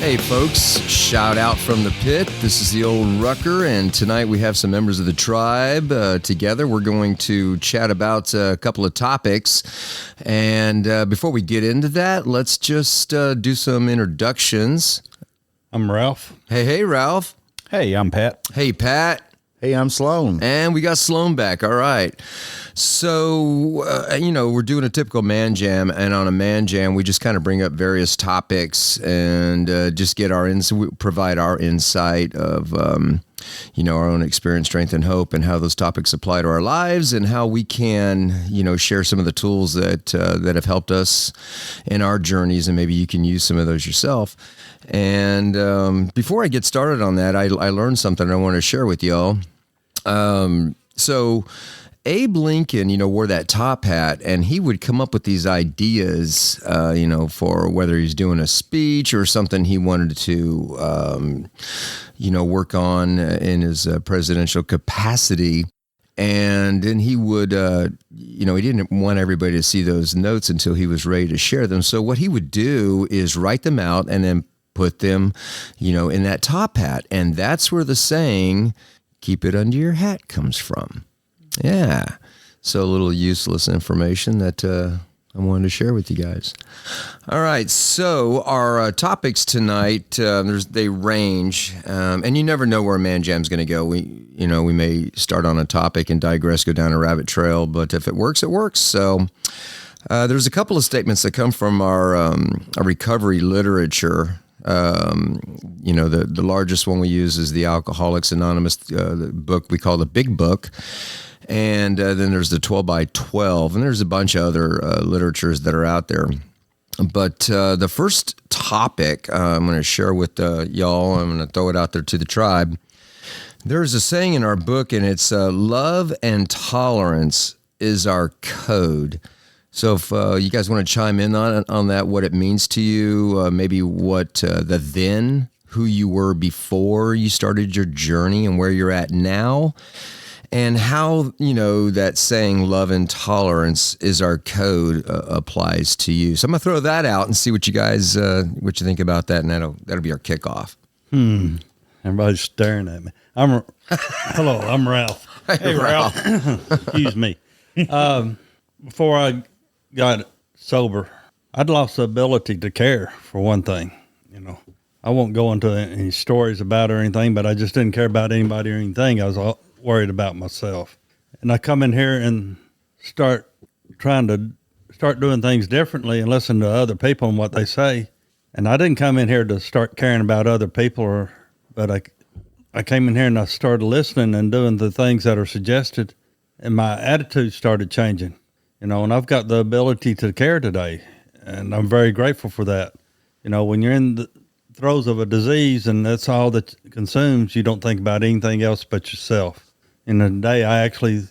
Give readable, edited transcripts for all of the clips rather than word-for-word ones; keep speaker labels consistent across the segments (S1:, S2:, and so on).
S1: Hey folks, shout out from the pit. This is the old Rucker, and tonight we have some members of the tribe together. We're going to chat about a couple of topics, and before we get into that, let's just do some introductions.
S2: I'm Ralph.
S1: Hey, Ralph.
S3: Hey, I'm Pat.
S1: Hey, Pat.
S3: Hey, I'm Sloan.
S1: And we got Sloan back. All right. So, we're doing a typical man jam, and on a man jam, we just kind of bring up various topics and just get provide our insight of, our own experience, strength, and hope, and how those topics apply to our lives, and how we can, share some of the tools that have helped us in our journeys, and maybe you can use some of those yourself. And before I get started on that, I learned something I want to share with y'all. So Abe Lincoln, wore that top hat, and he would come up with these ideas, for whether he's doing a speech or something he wanted to, work on in his presidential capacity. And then he would, he didn't want everybody to see those notes until he was ready to share them. So what he would do is write them out and then put them, in that top hat. And that's where the saying, keep it under your hat, comes from. Yeah. So a little useless information that I wanted to share with you guys. All right. So our topics tonight, they range, and you never know where a man jam's going to go. We may start on a topic and digress, go down a rabbit trail, but if it works, it works. So there's a couple of statements that come from our recovery literature. The largest one we use is the Alcoholics Anonymous the book we call the Big Book. And then there's the 12 by 12, and there's a bunch of other literatures that are out there. But the first topic I'm going to share with y'all, I'm going to throw it out there to the tribe. There's a saying in our book, and it's love and tolerance is our code. So if you guys want to chime in on that, what it means to you, maybe what who you were before you started your journey and where you're at now, and how, that saying love and tolerance is our code applies to you. So I'm going to throw that out and see what you guys, what you think about that, and that'll be our kickoff.
S2: Everybody's staring at me. Hello, I'm Ralph.
S1: Hey, Ralph.
S2: Excuse me. Before I got sober, I'd lost the ability to care, for one thing. I won't go into any stories about it or anything, but I just didn't care about anybody or anything. I was all worried about myself. And I come in here and start doing things differently and listen to other people and what they say. And I didn't come in here to start caring about other people, but I came in here and I started listening and doing the things that are suggested, and my attitude started changing. And I've got the ability to care today, and I'm very grateful for that. When you're in the throes of a disease and that's all that consumes, you don't think about anything else but yourself. And today I actually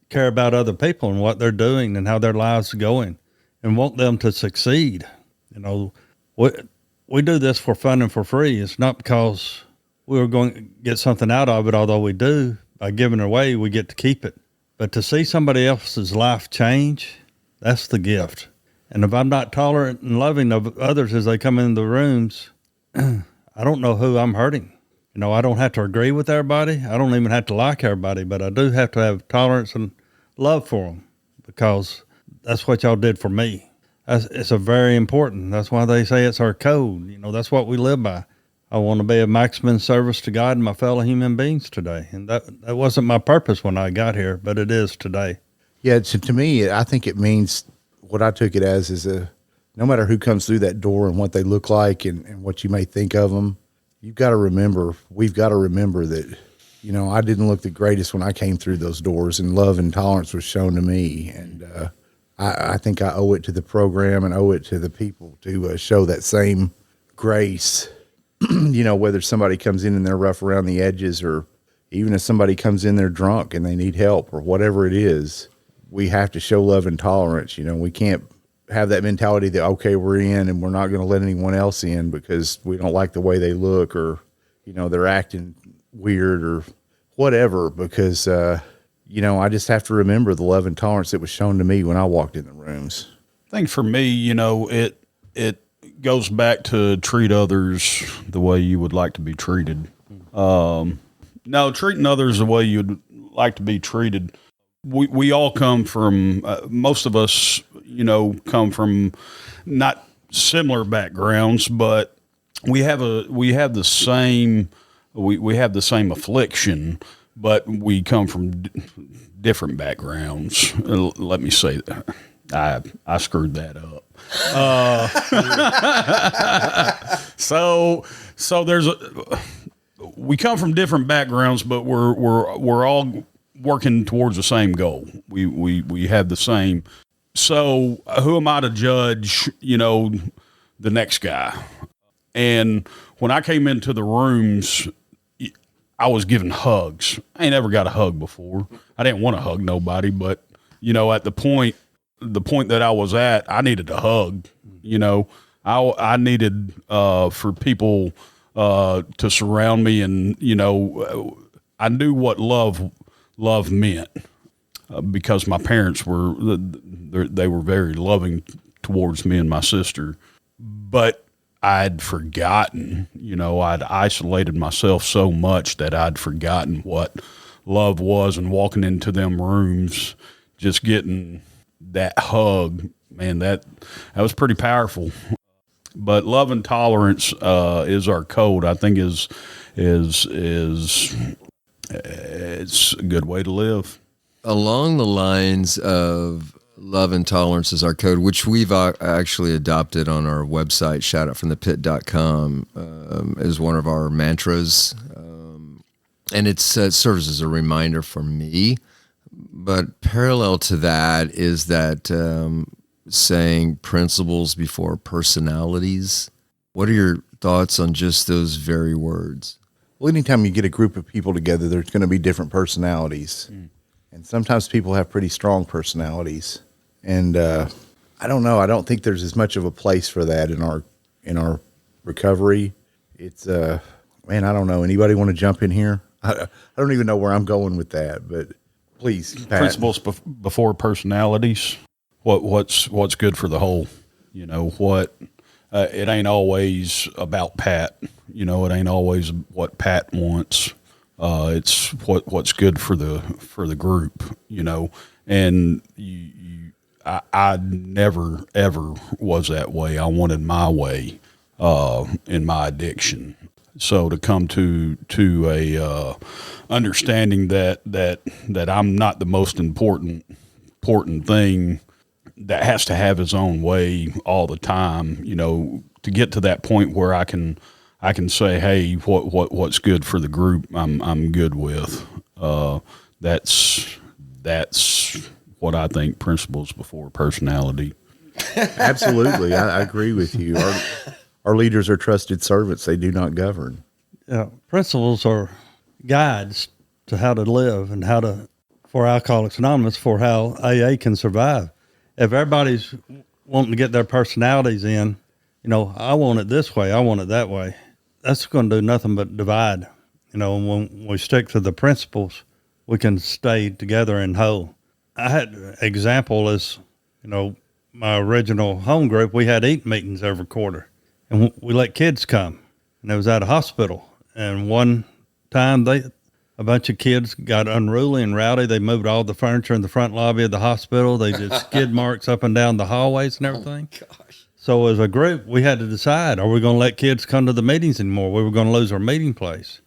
S2: care about other people and what they're doing and how their lives are going and want them to succeed. We do this for fun and for free. It's not because we're going to get something out of it, although we do. By giving it away, we get to keep it. But to see somebody else's life change, that's the gift. And if I'm not tolerant and loving of others as they come in the rooms, I don't know who I'm hurting. I don't have to agree with everybody. I don't even have to like everybody, but I do have to have tolerance and love for them, because that's what y'all did for me. It's a very important. That's why they say it's our code. That's what we live by. I want to be of maximum service to God and my fellow human beings today. And that wasn't my purpose when I got here, but it is today.
S3: Yeah, to me, I think it means, what I took it as is no matter who comes through that door and what they look like and what you may think of them, we've got to remember that, I didn't look the greatest when I came through those doors, and love and tolerance was shown to me. And I think I owe it to the program and owe it to the people to show that same grace. Whether somebody comes in and they're rough around the edges, or even if somebody comes in there drunk and they need help, or whatever it is, we have to show love and tolerance. We can't have that mentality that, okay, we're in and we're not going to let anyone else in because we don't like the way they look, or, they're acting weird or whatever, because, I just have to remember the love and tolerance that was shown to me when I walked in the rooms.
S4: I think for me, it goes back to treat others the way you would like to be treated. No, treating others the way you'd like to be treated. We all come from, most of us, come from not similar backgrounds, but we have the same affliction, but we come from different bagrams. Let me say that. I screwed that up. So we come from different backgrounds, but we're all working towards the same goal. We have the same. So who am I to judge, the next guy? And when I came into the rooms, I was given hugs. I ain't ever got a hug before. I didn't want to hug nobody, but at the point that I was at, I needed a hug. I needed for people to surround me, and I knew what love meant because my parents were very loving towards me and my sister, but I'd forgotten, I'd isolated myself so much that I'd forgotten what love was, and walking into them rooms, just getting that hug, man, that was pretty powerful. But love and tolerance is our code. I think is it's a good way to live.
S1: Along the lines of love and tolerance is our code, which we've actually adopted on our website, shoutoutfromthepit.com, as one of our mantras. And it serves as a reminder for me. But parallel to that is that saying principles before personalities. What are your thoughts on just those very words?
S3: Well, anytime you get a group of people together, there's going to be different personalities. And sometimes people have pretty strong personalities. And I don't know. I don't think there's as much of a place for that in our recovery. It's man, I don't know. Anybody want to jump in here? I don't even know where I'm going with that, but please, Pat.
S4: Principles before personalities. What's good for the whole? It ain't always about Pat. It ain't always what Pat wants. It's what's good for the group. And I never ever was that way. I wanted my way in my addiction. So to come to a understanding that I'm not the most important thing, that has to have his own way all the time, to get to that point where I can say, hey, what's good for the group, I'm good with. That's what I think principles before personality.
S3: Absolutely. I agree with you. Our leaders are trusted servants. They do not govern.
S2: Principles are guides to how to live and for Alcoholics Anonymous, for how AA can survive. If everybody's wanting to get their personalities in, I want it this way, I want it that way, that's going to do nothing but divide. When we stick to the principles, we can stay together and whole. I had an example is, my original home group, we had eat meetings every quarter. And we let kids come, and it was at a hospital. And one time a bunch of kids got unruly and rowdy. They moved all the furniture in the front lobby of the hospital. They did skid marks up and down the hallways and everything. Oh, gosh. So as a group, we had to decide, are we going to let kids come to the meetings anymore? We were going to lose our meeting place.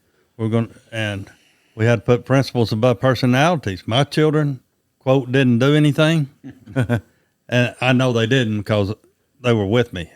S2: And we had to put principles above personalities. My children, quote, didn't do anything. And I know they didn't because they were with me.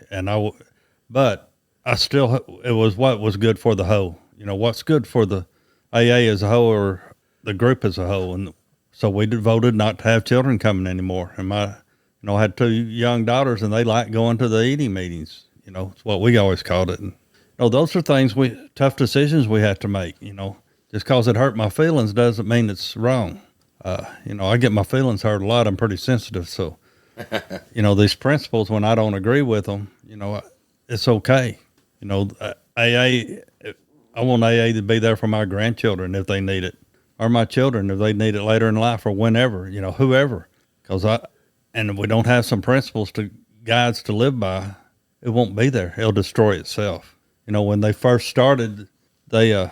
S2: But it was what was good for the whole. What's good for the AA as a whole or the group as a whole. And so we voted not to have children coming anymore. And I had 2 young daughters, and they like going to the eating meetings. It's what we always called it. And those are things tough decisions we have to make. Just because it hurt my feelings doesn't mean it's wrong. I get my feelings hurt a lot. I'm pretty sensitive. So, these principles, when I don't agree with them, it's okay. AA, I want AA to be there for my grandchildren if they need it, or my children if they need it later in life, or whenever, whoever. And if we don't have some principles guides to live by, it won't be there. It'll destroy itself. You know, when they first started, they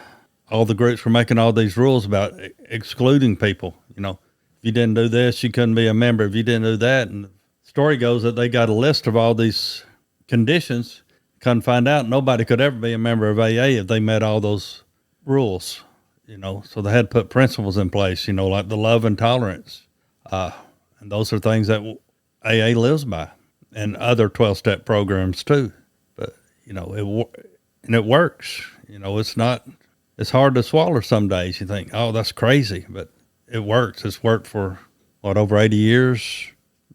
S2: all the groups were making all these rules about excluding people. You know, if you didn't do this, you couldn't be a member. If you didn't do that, and the story goes that they got a list of all these conditions. Couldn't find out nobody could ever be a member of AA if they met all those rules. You know, so they had to put principles in place. You know, like the love and tolerance, and those are things that AA lives by, and other 12-step programs too. But you know, it works. You know, it's hard to swallow some days. You think, oh, that's crazy, but it works. It's worked for over 80 years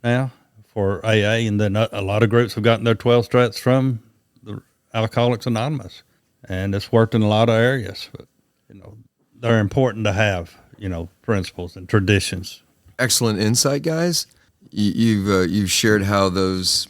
S2: now for AA, and then a lot of groups have gotten their 12 steps from the Alcoholics Anonymous, and it's worked in a lot of areas. But you know, they're important to have. You know, principles and traditions.
S1: Excellent insight, guys. You've shared how those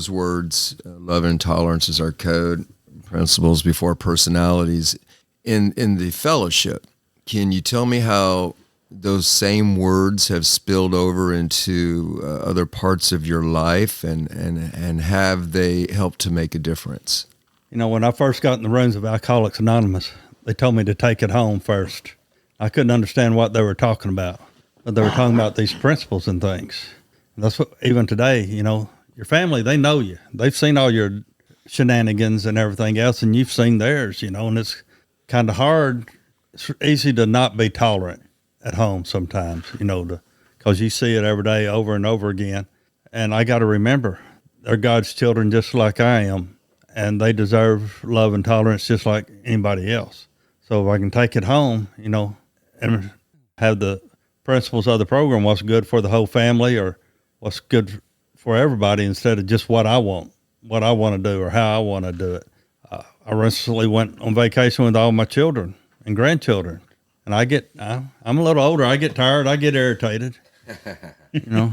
S1: words, love and tolerance is our code, principles before personalities, in the fellowship. Can you tell me how those same words have spilled over into other parts of your life, and have they helped to make a difference?
S2: You know, when I first got in the rooms of Alcoholics Anonymous, they told me to take it home first. I couldn't understand what they were talking about, but they were talking about these principles and things. And that's what, even today, you know, your family, they know you. They've seen all your shenanigans and everything else, and you've seen theirs, you know, and it's kind of hard. It's easy to not be tolerant at home sometimes, you know, because you see it every day over and over again. And I got to remember, they're God's children just like I am, and they deserve love and tolerance just like anybody else. So if I can take it home, you know, and have the principles of the program, what's good for the whole family or what's good for everybody, instead of just what I want to do or how I want to do it. I recently went on vacation with all my children and grandchildren, and I'm a little older. I get tired. I get irritated. You know,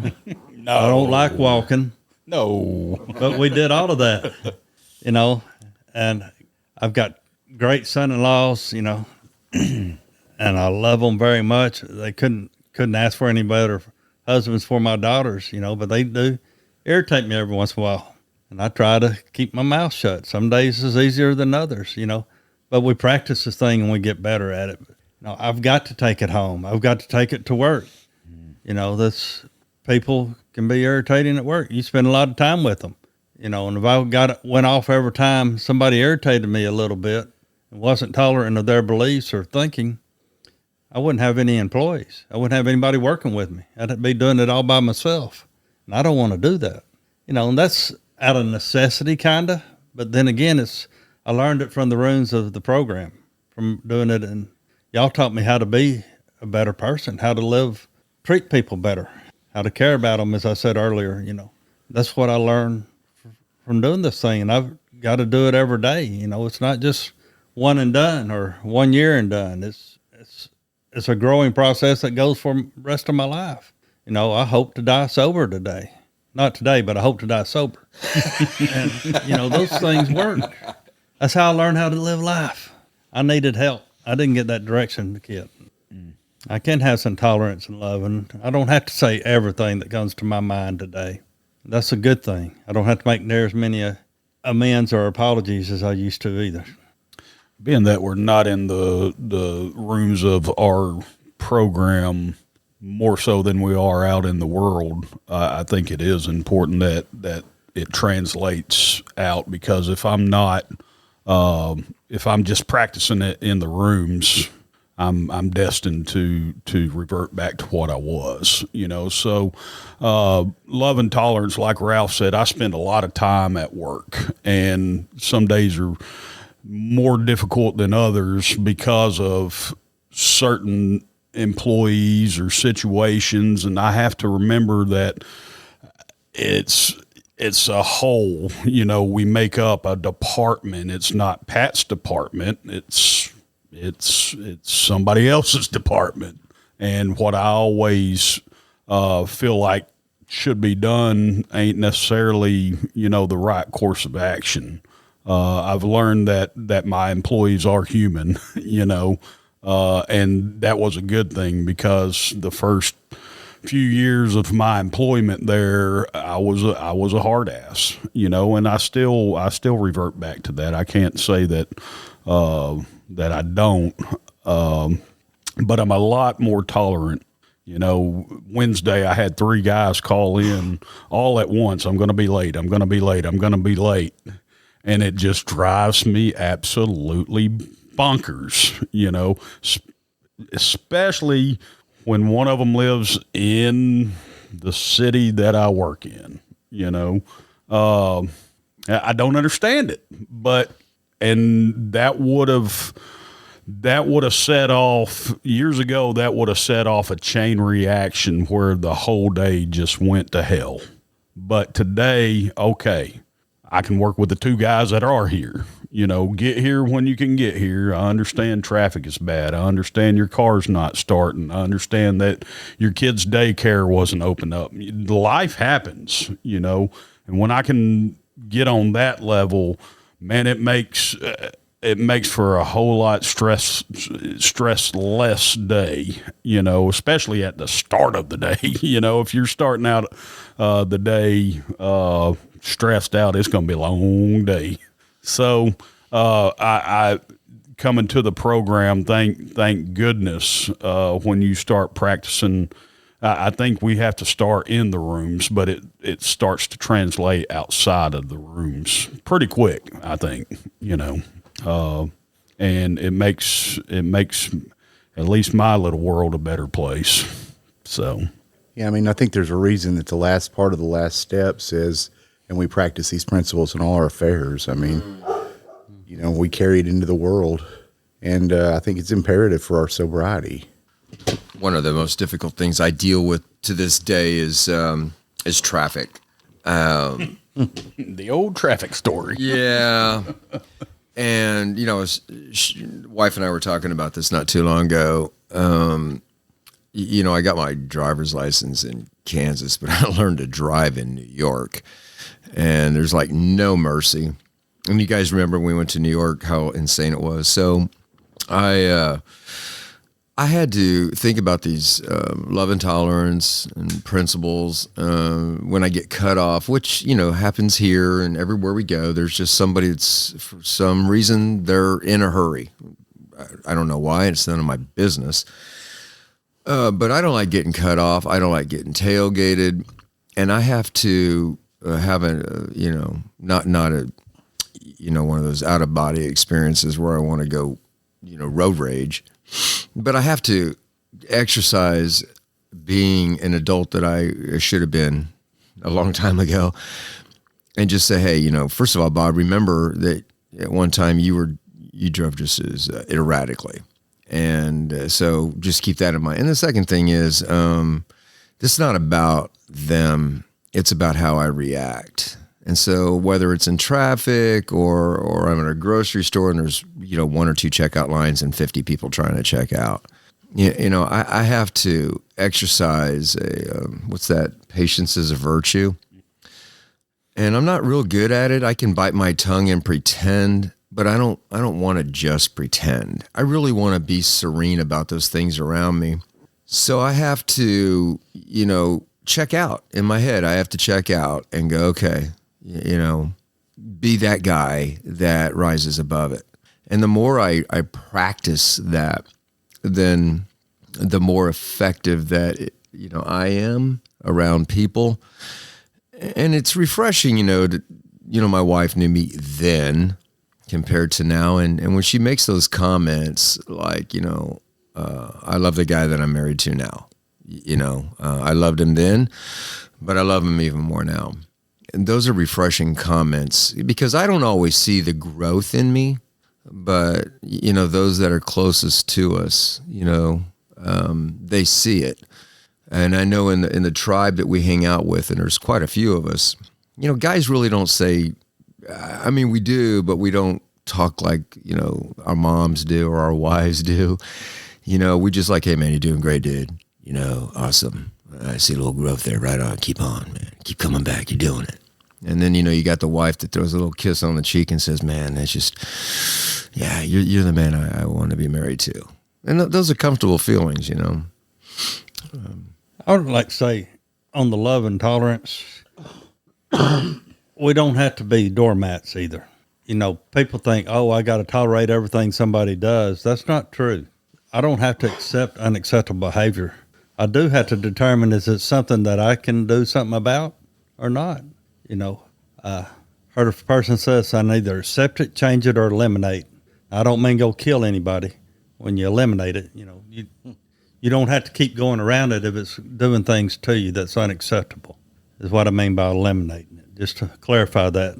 S4: No.
S2: I don't like walking.
S4: No.
S2: But we did all of that, you know, and I've got great son-in-laws, you know, and I love them very much. They couldn't ask for any better husbands for my daughters, you know, but they do irritate me every once in a while. And I try to keep my mouth shut. Some days is easier than others, you know, but we practice this thing and we get better at it. But, you know, I've got to take it home. I've got to take it to work. You know, people can be irritating at work. You spend a lot of time with them, you know, and if I went off every time somebody irritated me a little bit and wasn't tolerant of their beliefs or thinking, I wouldn't have any employees. I wouldn't have anybody working with me. I'd be doing it all by myself. And I don't want to do that, you know, and that's out of necessity kind of, but then again, I learned it from the rooms of the program, from doing it. And y'all taught me how to be a better person, how to treat people better, how to care about them. As I said earlier, you know, that's what I learned from doing this thing. And I've got to do it every day. You know, it's not just one and done or 1 year and done. It's a growing process that goes for the rest of my life. You know, I hope to die sober today. Not today, but I hope to die sober. And, you know, those things work. That's how I learned how to live life. I needed help. I didn't get that direction as a kid. I can have some tolerance and love, and I don't have to say everything that comes to my mind today. That's a good thing. I don't have to make near as many amends or apologies as I used to either.
S4: Being that we're not in the rooms of our program more so than we are out in the world, I think it is important that it translates out, because if I'm not, if I'm just practicing it in the rooms, I'm destined to revert back to what I was, you know. So love and tolerance, like Ralph said, I spend a lot of time at work, and some days are more difficult than others because of certain employees or situations, and I have to remember that it's a whole. You know, we make up a department. It's not Pat's department. It's somebody else's department. And what I always feel like should be done ain't necessarily, you know, the right course of action. I've learned that my employees are human, you know. And that was a good thing, because the first few years of my employment there, I was a hard ass, and I still revert back to that. I can't say that that I don't, but I'm a lot more tolerant. Wednesday I had 3 guys call in all at once. I'm going to be late. I'm going to be late. I'm going to be late. And it just drives me absolutely bonkers, especially when one of them lives in the city that I work in, I don't understand it, and that would have set off years ago. That would have set off a chain reaction where the whole day just went to hell. But today, okay, I can work with the 2 guys that are here. Get here when you can get here. I understand traffic is bad. I understand your car's not starting. I understand that your kid's daycare wasn't open up. Life happens, and when I can get on that level, man, it makes for a whole lot stress less day, especially at the start of the day. If you're starting out the day stressed out, it's going to be a long day. So I coming to the program, thank goodness, when you start practicing, I think we have to start in the rooms, but it starts to translate outside of the rooms pretty quick, I think, and it makes at least my little world a better place. So,
S3: yeah, I think there's a reason that the last part of the last step says, and we practice these principles in all our affairs. We carry it into the world, and I think it's imperative for our sobriety.
S1: One of the most difficult things I deal with to this day is traffic.
S4: The old traffic story.
S1: Yeah. And, wife and I were talking about this not too long ago. I got my driver's license in Kansas, but I learned to drive in New York. And there's like no mercy. And you guys remember when we went to New York, how insane it was. So I had to think about these love and tolerance and principles when I get cut off, which, happens here and everywhere we go. There's just somebody that's, for some reason, they're in a hurry. I don't know why. It's none of my business. But I don't like getting cut off. I don't like getting tailgated. And I have to have not a, one of those out of body experiences where I want to go, road rage. But I have to exercise being an adult that I should have been a long time ago, and just say, hey, first of all, Bob, remember that at one time you drove just as erratically, and so just keep that in mind. And the second thing is, this is not about them; it's about how I react. And so whether it's in traffic or I'm at a grocery store and there's, 1 or 2 checkout lines and 50 people trying to check out, I have to exercise what's that? Patience is a virtue. And I'm not real good at it. I can bite my tongue and pretend, but I don't want to just pretend. I really want to be serene about those things around me. So I have to, check out in my head. I have to check out and go, okay, be that guy that rises above it. And the more I practice that, then the more effective that, I am around people. And it's refreshing, that, my wife knew me then compared to now. And when she makes those comments like, I love the guy that I'm married to now, I loved him then, but I love him even more now. And those are refreshing comments because I don't always see the growth in me, but, those that are closest to us, they see it. And I know in the tribe that we hang out with, and there's quite a few of us, guys really don't say, we do, but we don't talk like, our moms do or our wives do. We just like, hey, man, you're doing great, dude. Awesome. I see a little growth there. Right on. Keep on, man. Keep coming back. You're doing it. And then, you got the wife that throws a little kiss on the cheek and says, man, that's just, yeah, you're the man I want to be married to. And those are comfortable feelings,
S2: I would like to say on the love and tolerance, we don't have to be doormats either. You know, people think, oh, I got to tolerate everything somebody does. That's not true. I don't have to accept unacceptable behavior. I do have to determine, is it something that I can do something about or not? You know, heard if a person says, I either accept it, change it, or eliminate. I don't mean go kill anybody when you eliminate it. You know, you don't have to keep going around it if it's doing things to you that's unacceptable, is what I mean by eliminating it. Just to clarify that,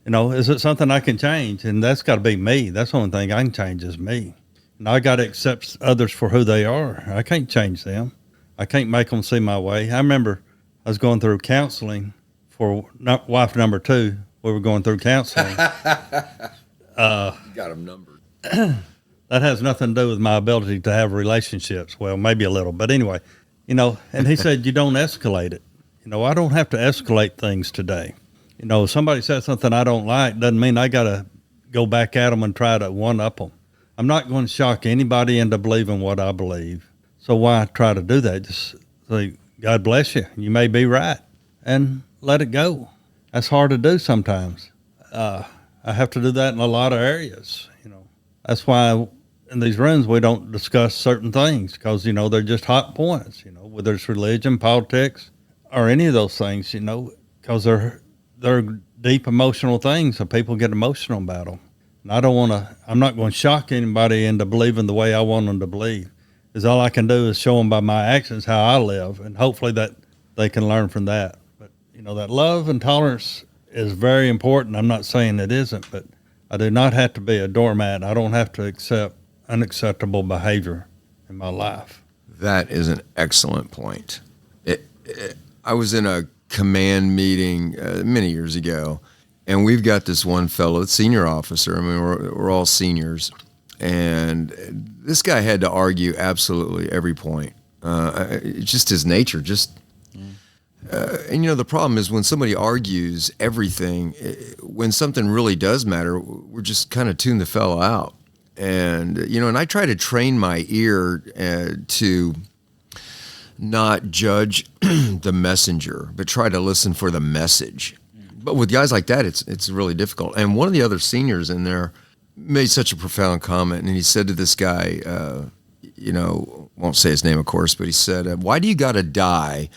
S2: you know, is it something I can change? And that's got to be me. That's the only thing I can change is me. And I got to accept others for who they are. I can't change them. I can't make them see my way. I remember I was going through counseling for wife number 2. We were going through counseling.
S1: Got them numbered.
S2: That has nothing to do with my ability to have relationships. Well, maybe a little, but anyway, you know, and he said, you don't escalate it. You know, I don't have to escalate things today. You know, if somebody says something I don't like, doesn't mean I got to go back at them and try to one-up them. I'm not going to shock anybody into believing what I believe. So why try to do that? Just say, God bless you. You may be right. And let it go. That's hard to do sometimes. I have to do that in a lot of areas. You know, that's why in these rooms we don't discuss certain things because, you know, they're just hot points, you know, whether it's religion, politics, or any of those things, you know, because they're deep emotional things, so people get emotional about them. And I'm not going to shock anybody into believing the way I want them to believe. Is all I can do is show them by my actions how I live, and hopefully that they can learn from that. But, you know, that love and tolerance is very important. I'm not saying it isn't, but I do not have to be a doormat. I don't have to accept unacceptable behavior in my life.
S1: That is an excellent point. I was in a command meeting many years ago, and we've got this one fellow, senior officer. I mean, we're all seniors, and this guy had to argue absolutely every point. It's just his nature. And you know, the problem is when somebody argues everything, when something really does matter, we're just kind of tune the fellow out. And you know, and I try to train my ear to not judge the messenger, but try to listen for the message. But with guys like that, it's really difficult. And one of the other seniors in there made such a profound comment, and he said to this guy, you know, won't say his name, of course, but he said, "Why do you got to die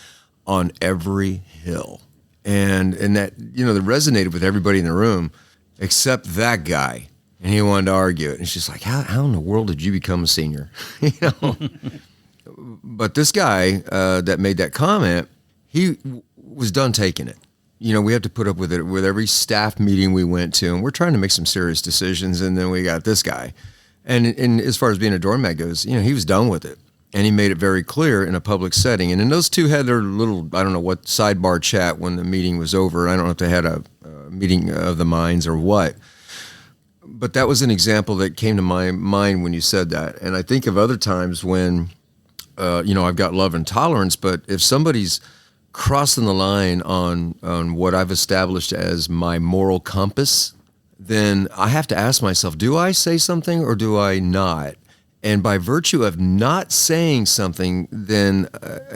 S1: on every hill?" And that, you know, that resonated with everybody in the room except that guy. And he wanted to argue it. And it's just like, how in the world did you become a senior? You know. But this guy that made that comment, he was done taking it. You know, we have to put up with it with every staff meeting we went to, and we're trying to make some serious decisions. And then we got this guy. And as far as being a doormat goes, you know, he was done with it. And he made it very clear in a public setting. And then those two had their little, I don't know what, sidebar chat when the meeting was over. I don't know if they had a meeting of the minds or what. But that was an example that came to my mind when you said that. And I think of other times when, you know, I've got love and tolerance, but if somebody's crossing the line on what I've established as my moral compass, then I have to ask myself, do I say something or do I not? And by virtue of not saying something, then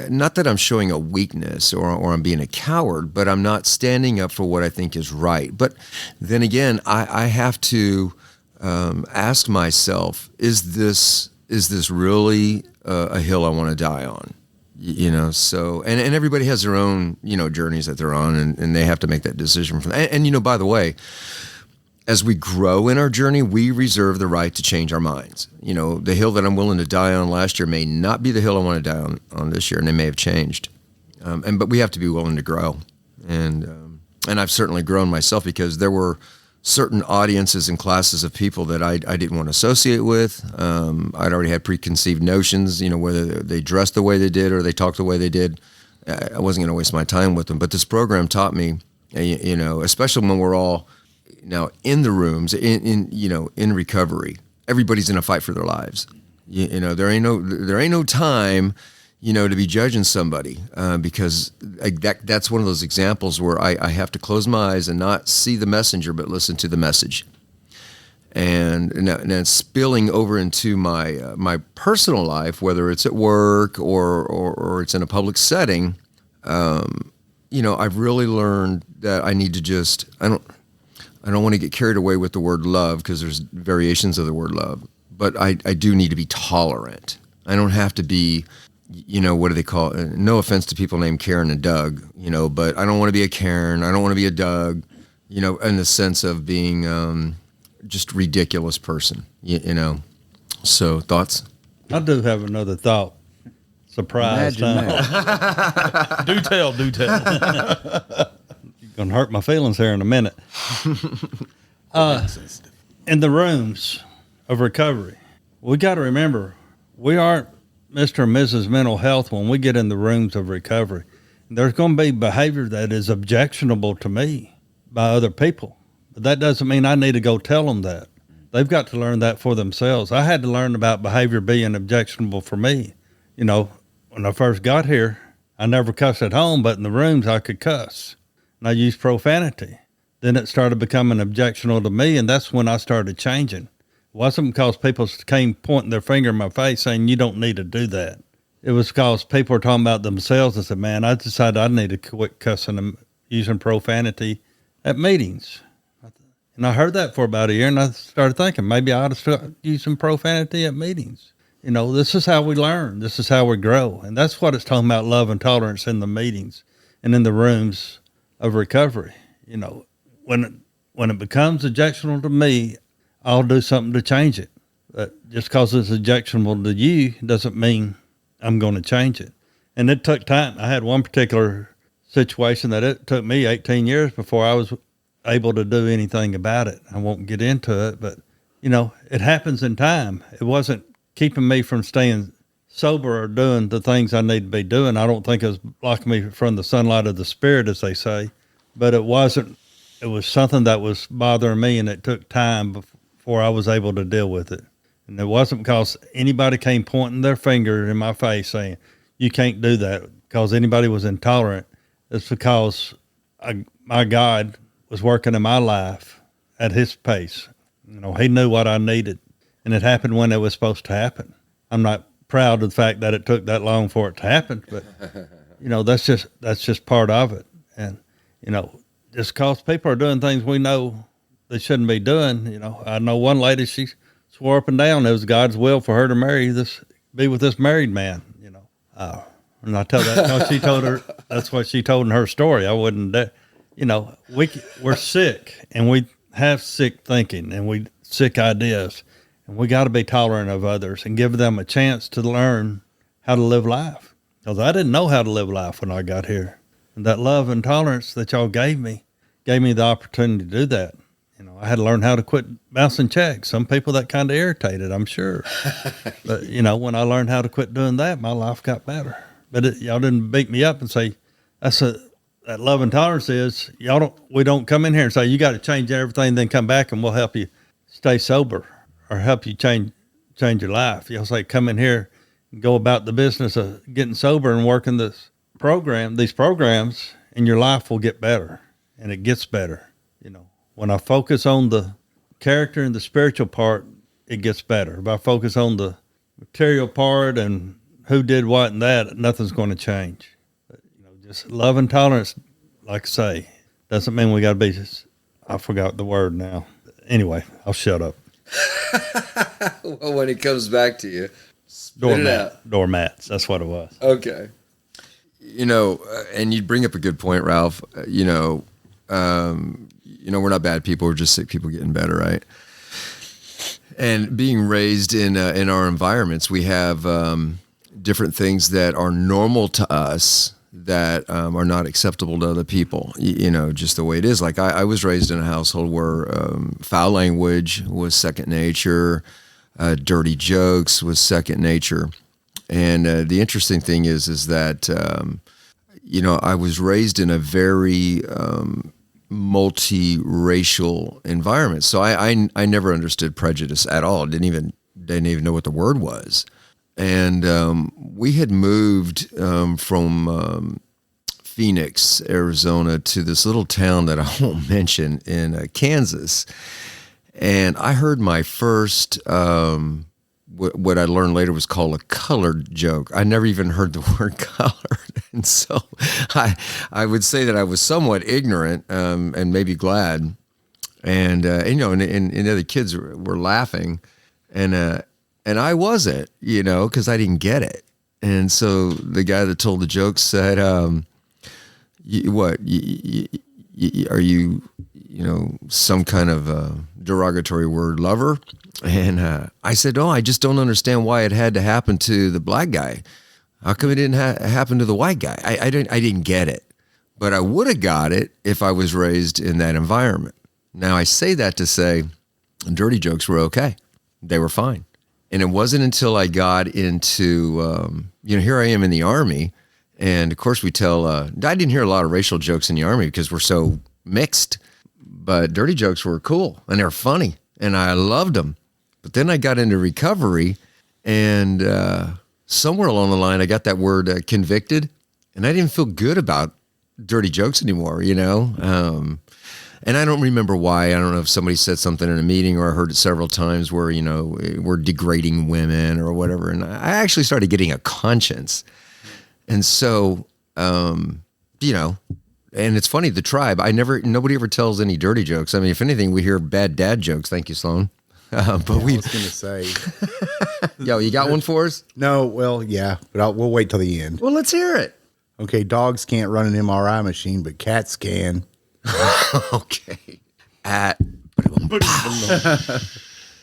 S1: not that I'm showing a weakness or I'm being a coward, but I'm not standing up for what I think is right. But then again, I have to ask myself, is this really a hill I want to die on? You know, so, and everybody has their own, you know, journeys that they're on, and they have to make that decision from that. And you know, by the way, as we grow in our journey, we reserve the right to change our minds. You know, the hill that I'm willing to die on last year may not be the hill I want to die on this year, and they may have changed. But we have to be willing to grow. And I've certainly grown myself because there were certain audiences and classes of people that I didn't want to associate with. I'd already had preconceived notions, you know, whether they dressed the way they did or they talked the way they did. I wasn't going to waste my time with them. But this program taught me, you know, especially when we're all now in the rooms, in recovery, everybody's in a fight for their lives. You know, there ain't no time, you know, to be judging somebody because that's one of those examples where I have to close my eyes and not see the messenger, but listen to the message. And and it's spilling over into my personal life, whether it's at work or it's in a public setting. I've really learned that I need to just I don't want to get carried away with the word love, because there's variations of the word love, but I do need to be tolerant. I don't have to be, what do they call it? No offense to people named Karen and Doug, but I don't want to be a Karen. I don't want to be a Doug, in the sense of being just ridiculous person, So thoughts?
S2: I do have another thought. Surprise
S3: Imagine
S2: time.
S3: that.
S4: Do tell.
S2: You're going to hurt my feelings here in a minute. In the rooms of recovery, we got to remember, we aren't Mr. and Mrs. Mental Health when we get in the rooms of recovery. There's going to be behavior that is objectionable to me by other people. But that doesn't mean I need to go tell them that. They've got to learn that for themselves. I had to learn about behavior being objectionable for me. When I first got here, I never cussed at home, but in the rooms I could cuss. And I used profanity. Then it started becoming objectionable to me, and that's when I started changing. It wasn't because people came pointing their finger in my face saying, you don't need to do that. It was because people were talking about themselves and said, man, I decided I need to quit cussing and using profanity at meetings. And I heard that for about a year, and I started thinking maybe I ought to start using profanity at meetings. This is how we learn. This is how we grow. And that's what it's talking about, love and tolerance in the meetings and in the rooms of recovery. When it becomes objectionable to me, I'll do something to change it. But just because it's objectionable to you doesn't mean I'm going to change it. And it took time. I had one particular situation that it took me 18 years before I was able to do anything about it. I won't get into it, but, it happens in time. It wasn't keeping me from staying sober or doing the things I need to be doing. I don't think it was blocking me from the sunlight of the spirit, as they say, but it was something that was bothering me, and it took time before I was able to deal with it. And it wasn't because anybody came pointing their finger in my face saying, you can't do that, because anybody was intolerant. It's because my God was working in my life at his pace. He knew what I needed. And it happened when it was supposed to happen. I'm not proud of the fact that it took that long for it to happen, but that's just part of it. And just because people are doing things we know they shouldn't be doing, I know one lady, she swore up and down it was God's will for her to be with this married man. And I tell that because that's what she told in her story. I wouldn't, we're sick, and we have sick thinking, and we sick ideas. And we got to be tolerant of others and give them a chance to learn how to live life. Because I didn't know how to live life when I got here. And that love and tolerance that y'all gave me the opportunity to do that. I had to learn how to quit bouncing checks. Some people that kind of irritated, I'm sure. But, when I learned how to quit doing that, my life got better. But y'all didn't beat me up and say, that love and tolerance is, we don't come in here and say, you got to change everything, then come back and we'll help you stay sober or help you change your life. Y'all say, come in here and go about the business of getting sober and working these programs, and your life will get better, and it gets better. When I focus on the character and the spiritual part, it gets better. If I focus on the material part and who did what and that, nothing's going to change. But, just love and tolerance, like I say, doesn't mean we got to be I forgot the word now. Anyway, I'll shut up.
S1: Well, when it comes back to you, spit it out.
S2: Doormats. That's what it was.
S1: Okay. And you bring up a good point, Ralph. We're not bad people. We're just sick people getting better, right? And being raised in our environments, we have different things that are normal to us that are not acceptable to other people, just the way it is. Like I was raised in a household where foul language was second nature, dirty jokes was second nature. And the interesting thing is that, I was raised in a very multiracial environment. So I never understood prejudice at all. Didn't even know what the word was. And we had moved from Phoenix, Arizona, to this little town that I won't mention in Kansas. And I heard my first, what I learned later was called a colored joke. I never even heard the word colored. And so I would say that I was somewhat ignorant, and maybe glad. And the other kids were laughing, and I wasn't, because I didn't get it. And so the guy that told the joke said, are you, some kind of derogatory word, lover? And I said, I just don't understand why it had to happen to the black guy. How come it didn't happen to the white guy? I didn't get it, but I would have got it if I was raised in that environment. Now I say that to say dirty jokes were okay. They were fine. And it wasn't until I got into, here I am in the Army. And of course we tell, I didn't hear a lot of racial jokes in the Army because we're so mixed, but dirty jokes were cool and they're funny and I loved them. But then I got into recovery, and somewhere along the line, I got that word convicted, and I didn't feel good about dirty jokes anymore, And I don't remember why. I don't know if somebody said something in a meeting, or I heard it several times where, we're degrading women or whatever. And I actually started getting a conscience. And so, and it's funny, the tribe, nobody ever tells any dirty jokes. I mean, if anything, we hear bad dad jokes. Thank you, Sloan. But
S3: I was going to say,
S1: yo, you got one for us?
S3: no, well, yeah, but we'll wait till the end.
S1: Well, let's hear it.
S3: Okay, dogs can't run an MRI machine, but cats can.
S1: Okay.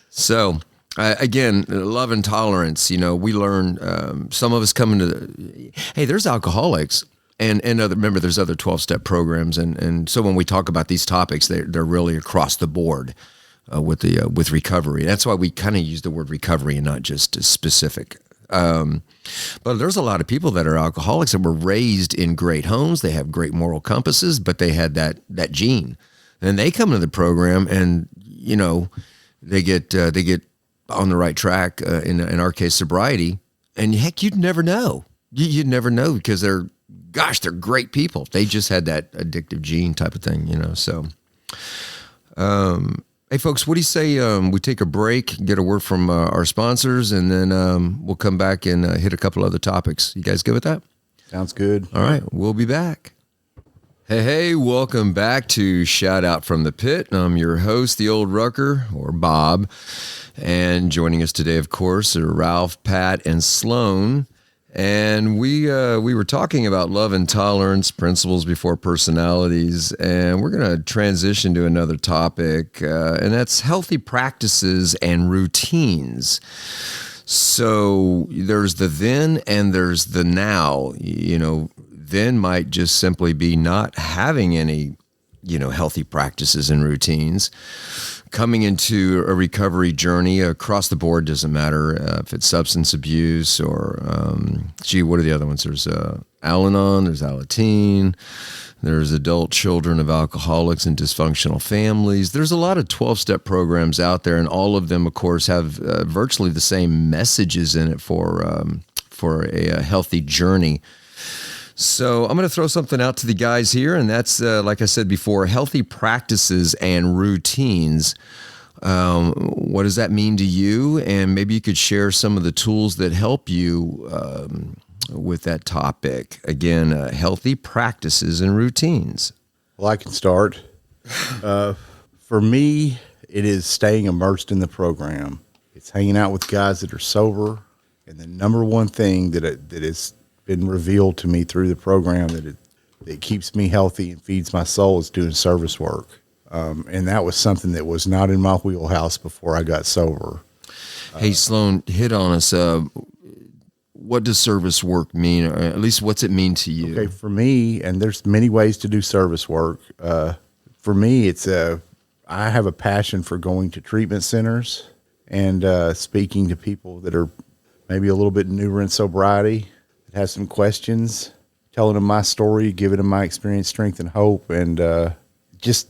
S1: So, again, love and tolerance, we learn, some of us come into hey, there's alcoholics and remember there's other 12-step programs. And so when we talk about these topics, they're really across the board. With recovery. That's why we kind of use the word recovery and not just specific. But there's a lot of people that are alcoholics that were raised in great homes. They have great moral compasses, but they had that gene. And they come into the program and, they get on the right track, in our case, sobriety. And heck, you'd never know. You'd never know because they're great people. They just had that addictive gene type of thing, so. Hey, folks, what do you say we take a break, get a word from our sponsors, and then we'll come back and hit a couple other topics. You guys good with that?
S3: Sounds good.
S1: All right, we'll be back. Hey, welcome back to Shout Out from the Pit. I'm your host, the old rucker, or Bob. And joining us today, of course, are Ralph, Pat, and Sloan. And we were talking about love and tolerance, principles before personalities, and we're going to transition to another topic, and that's healthy practices and routines. So there's the then and there's the now. Then might just simply be not having any, healthy practices and routines. Coming into a recovery journey across the board, doesn't matter if it's substance abuse or, what are the other ones? There's Al-Anon, there's Alateen, there's adult children of alcoholics and dysfunctional families. There's a lot of 12-step programs out there, and all of them, of course, have virtually the same messages in it for a healthy journey. So I'm going to throw something out to the guys here, and that's, like I said before, healthy practices and routines. What does that mean to you? And maybe you could share some of the tools that help you with that topic. Again, healthy practices and routines.
S3: Well, I can start. For me, it is staying immersed in the program. It's hanging out with guys that are sober. And the number one thing that has been revealed to me through the program that keeps me healthy and feeds my soul is doing service work. And that was something that was not in my wheelhouse before I got sober.
S1: Hey, Sloan, hit on us. What does service work mean? Or at least what's it mean to you?
S3: Okay, for me, and there's many ways to do service work. For me, I have a passion for going to treatment centers and speaking to people that are maybe a little bit newer in sobriety, that have some questions, telling them my story, giving them my experience, strength, and hope, and just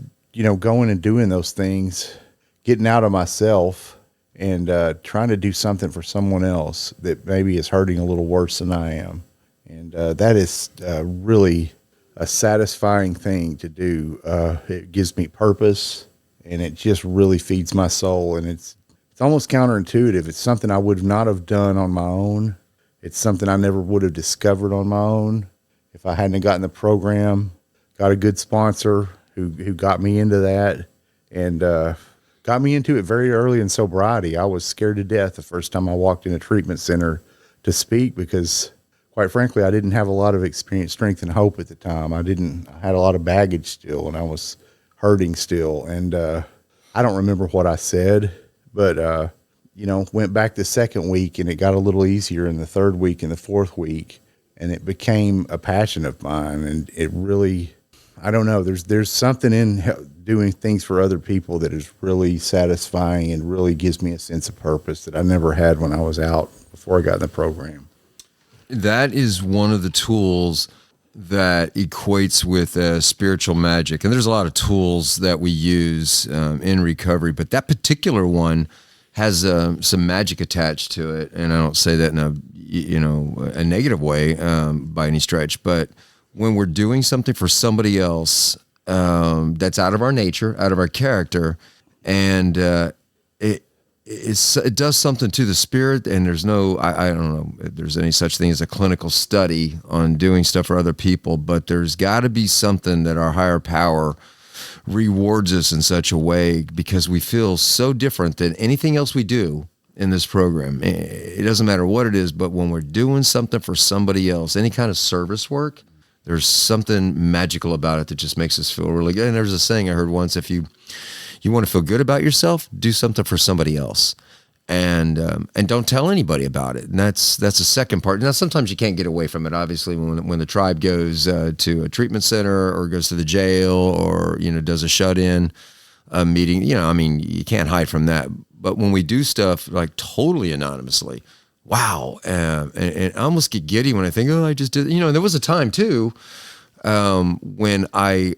S3: going and doing those things, getting out of myself, and trying to do something for someone else that maybe is hurting a little worse than I am. And that is really a satisfying thing to do. It gives me purpose. and it just really feeds my soul. And it's almost counterintuitive. It's something I would not have done on my own. It's something I never would have discovered on my own if I hadn't gotten the program, got a good sponsor who got me into that, and got me into it very early in sobriety. I was scared to death the first time I walked in a treatment center to speak because, quite frankly, I didn't have a lot of experience, strength, and hope at the time. I had a lot of baggage still, and I was hurting still. And I don't remember what I said, but, went back the second week, and it got a little easier in the third week and the fourth week, and it became a passion of mine. And it really, I don't know, there's something in doing things for other people that is really satisfying and really gives me a sense of purpose that I never had when I was out before I got in the program.
S1: That is one of the tools that equates with spiritual magic. And there's a lot of tools that we use in recovery, but that particular one has some magic attached to it. And I don't say that in a negative way by any stretch, but when we're doing something for somebody else that's out of our nature, out of our character, and it does something to the spirit, and there's no, I don't know if there's any such thing as a clinical study on doing stuff for other people, but there's got to be something that our higher power rewards us in such a way because we feel so different than anything else we do in this program. It doesn't matter what it is, but when we're doing something for somebody else, any kind of service work, there's something magical about it that just makes us feel really good. And there's a saying I heard once, if you want to feel good about yourself, do something for somebody else, and don't tell anybody about it. And that's the second part. Now, sometimes you can't get away from it. Obviously, when the tribe goes to a treatment center or goes to the jail or does a shut-in meeting, you can't hide from that. But when we do stuff like totally anonymously, wow, and I almost get giddy when I think, I just did. There was a time too. When I,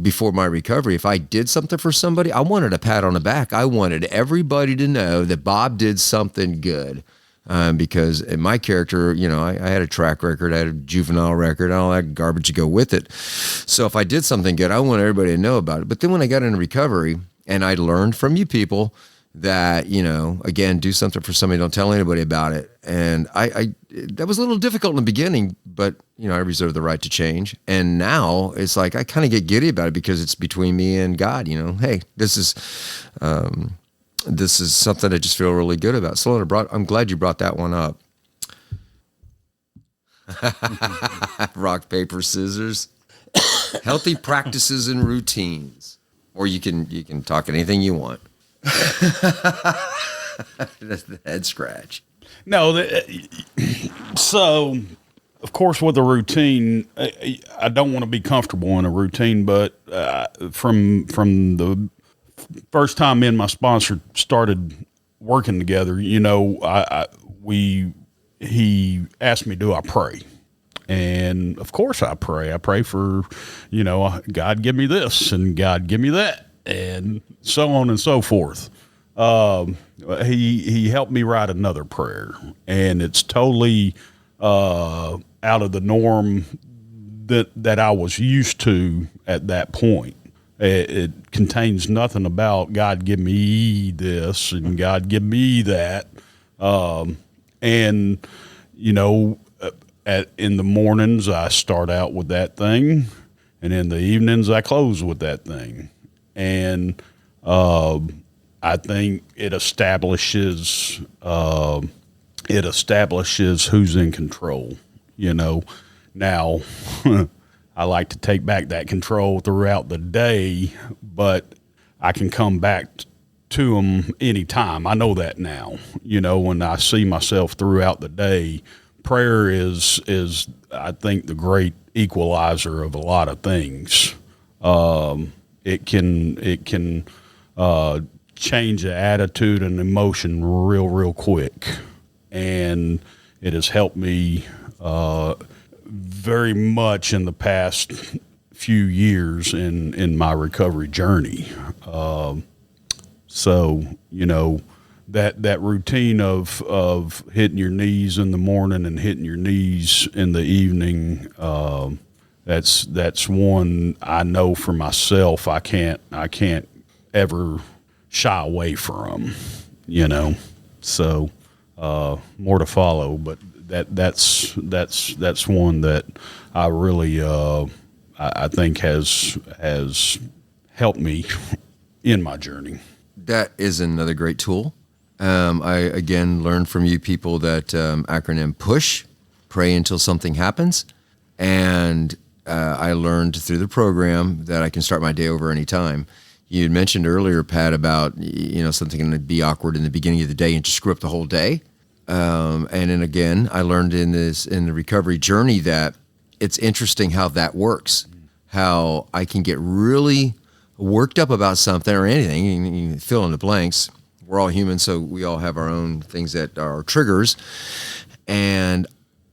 S1: before my recovery, if I did something for somebody, I wanted a pat on the back. I wanted everybody to know that Bob did something good. Because in my character, I had a track record, I had a juvenile record, and all that garbage to go with it. So if I did something good, I want everybody to know about it. But then when I got into recovery and I learned from you people that, again, do something for somebody, don't tell anybody about it. And I that was a little difficult in the beginning, but, I reserve the right to change. And now it's like, I kind of get giddy about it because it's between me and God, hey, this is something I just feel really good about. So I'm glad you brought that one up. Rock, paper, scissors, healthy practices and routines, or you can talk anything you want. That's the head scratch.
S4: No, so of course with a routine, I don't want to be comfortable in a routine, but from the first time me and my sponsor started working together, he asked me, do I pray? And of course I pray. I pray for, God give me this and God give me that, and so on and so forth. He helped me write another prayer, and it's totally out of the norm that I was used to at that point. It contains nothing about God give me this and God give me that. In the mornings I start out with that thing, and in the evenings I close with that thing. And I think it establishes who's in control. Now I like to take back that control throughout the day, but I can come back to them anytime. I know that now. When I see myself throughout the day, prayer is I think the great equalizer of a lot of things. It can change the attitude and emotion real quick, and it has helped me very much in the past few years in my recovery journey. So that routine of hitting your knees in the morning and hitting your knees in the evening, that's one I know for myself. I can't ever shy away from, you know. So more to follow, but that's one that I really I think has helped me in my journey.
S1: That is another great tool. I again learned from you people that acronym PUSH, pray until something happens, and I learned through the program that I can start my day over anytime. You had mentioned earlier, Pat, about something going to be awkward in the beginning of the day and just screw up the whole day. And then again, I learned in the recovery journey that it's interesting how that works. How I can get really worked up about something or anything. You fill in the blanks. We're all human, so we all have our own things that are triggers. And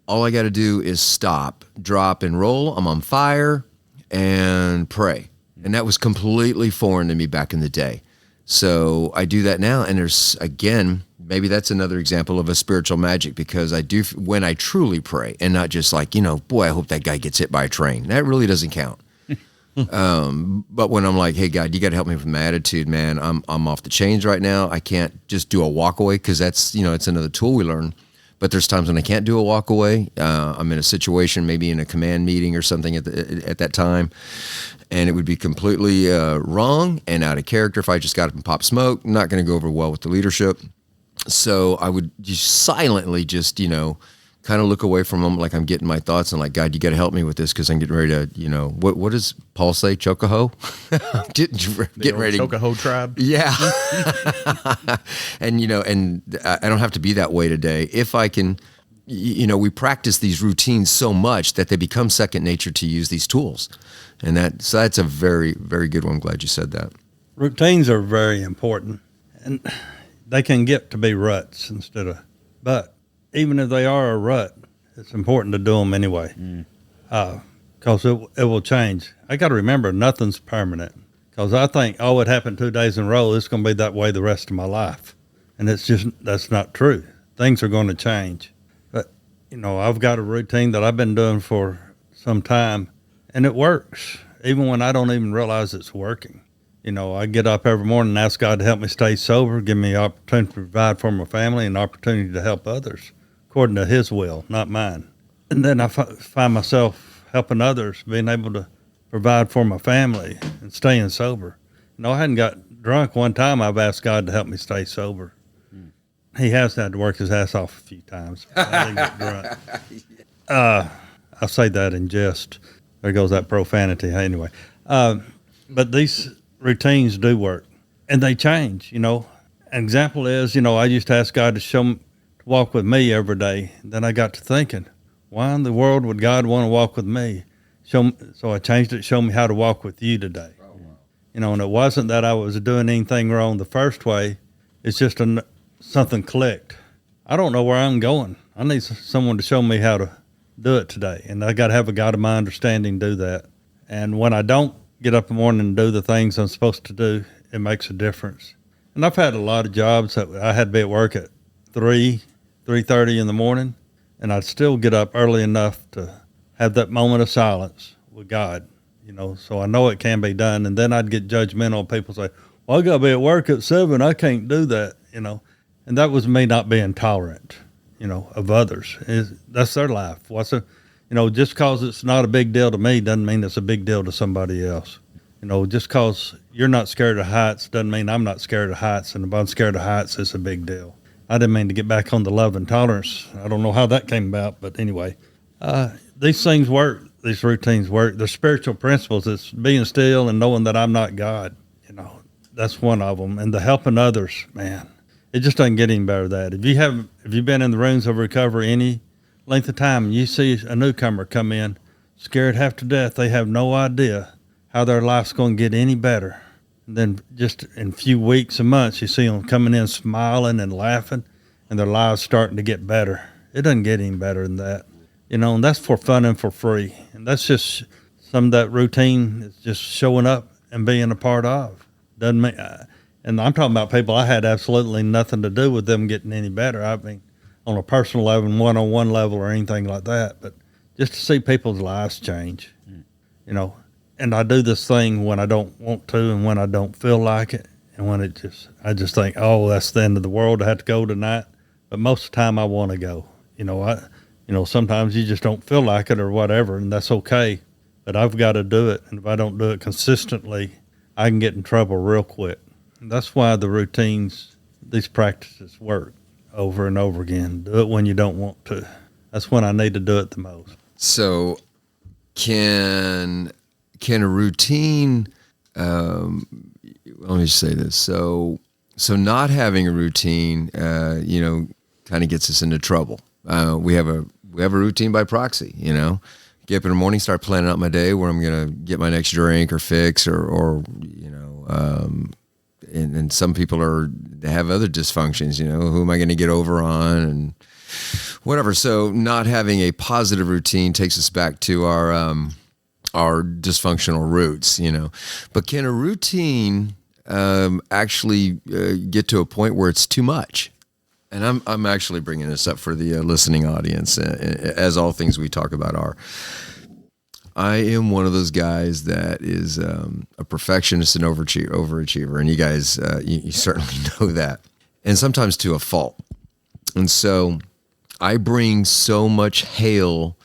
S1: all I got to do is stop, drop, and roll. I'm on fire, and pray. And that was completely foreign to me back in the day. So I do that now. And there's, again, maybe that's another example of a spiritual magic, because I do, when I truly pray and not just like, boy, I hope that guy gets hit by a train. That really doesn't count. But when I'm like, hey, God, you got to help me with my attitude, man. I'm off the chains right now. I can't just do a walk away, because that's, it's another tool we learn. But there's times when I can't do a walk away. I'm in a situation, maybe in a command meeting or something at that time, and it would be completely wrong and out of character if I just got up and popped smoke. Not going to go over well with the leadership. So I would just silently just, kind of look away from them, like I'm getting my thoughts, and like, God, you got to help me with this, because I'm getting ready to, what does Paul say? Chokeho? getting ready.
S4: Chokeho tribe.
S1: Yeah. And, and I don't have to be that way today. If I can, we practice these routines so much that they become second nature to use these tools. And so that's a very, very good one. I'm glad you said that.
S2: Routines are very important, and they can get to be ruts but even if they are a rut, it's important to do them anyway, because it will change. I got to remember, nothing's permanent, because I think, it happened 2 days in a row, it's going to be that way the rest of my life. And that's not true. Things are going to change. But, I've got a routine that I've been doing for some time, and it works, even when I don't even realize it's working. I get up every morning and ask God to help me stay sober, give me the opportunity to provide for my family and opportunity to help others according to His will, not mine. And then I find myself helping others, being able to provide for my family and staying sober. I hadn't got drunk one time. I've asked God to help me stay sober. He has had to work his ass off a few times. I didn't get drunk. I say that in jest. There goes that profanity. Anyway, but these routines do work, and they change. An example is, I used to ask God to walk with me every day. Then I got to thinking, why in the world would God want to walk with me? So I changed it. Show me how to walk with you today. Oh, wow. And it wasn't that I was doing anything wrong the first way. It's just something clicked. I don't know where I'm going. I need someone to show me how to do it today. And I got to have a God of my understanding do that. And when I don't get up in the morning and do the things I'm supposed to do, it makes a difference. And I've had a lot of jobs that I had to be at work at 3:30 in the morning, and I'd still get up early enough to have that moment of silence with God, so I know it can be done. And then I'd get judgmental. People say, well, I got to be at work at 7. I can't do that, and that was me not being tolerant, of others. That's their life. Just because it's not a big deal to me doesn't mean it's a big deal to somebody else. Just because you're not scared of heights doesn't mean I'm not scared of heights. And if I'm scared of heights, it's a big deal. I didn't mean to get back on the love and tolerance. I don't know how that came about, but anyway, these things work. These routines work. They're spiritual principles. It's being still and knowing that I'm not God. That's one of them. And the helping others, man, it just doesn't get any better than that. If you've been in the rooms of recovery any length of time, and you see a newcomer come in scared half to death, they have no idea how their life's going to get any better. And then just in a few weeks and months, you see them coming in smiling and laughing, and their lives starting to get better. It doesn't get any better than that. And that's for fun and for free. And that's just some of that routine is just showing up and being a part of. Doesn't mean, and I'm talking about people I had absolutely nothing to do with them getting any better. I mean, on a personal level, one-on-one level or anything like that. But just to see people's lives change, and I do this thing when I don't want to and when I don't feel like it. And when I just think, oh, that's the end of the world. I have to go tonight. But most of the time I want to go, sometimes you just don't feel like it or whatever, and that's okay. But I've got to do it. And if I don't do it consistently, I can get in trouble real quick. And that's why the routines, these practices work over and over again. Do it when you don't want to. That's when I need to do it the most.
S1: So can a routine, let me just say this. So not having a routine, kind of gets us into trouble. We have a routine by proxy, get up in the morning, start planning out my day, where I'm going to get my next drink or fix and some people they have other dysfunctions, who am I going to get over on and whatever. So not having a positive routine takes us back to our dysfunctional roots, but can a routine, actually, get to a point where it's too much? And I'm actually bringing this up for the listening audience, as all things we talk about are. I am one of those guys that is a perfectionist and overachiever, and you guys, you certainly know that, and sometimes to a fault. And so I bring so much hail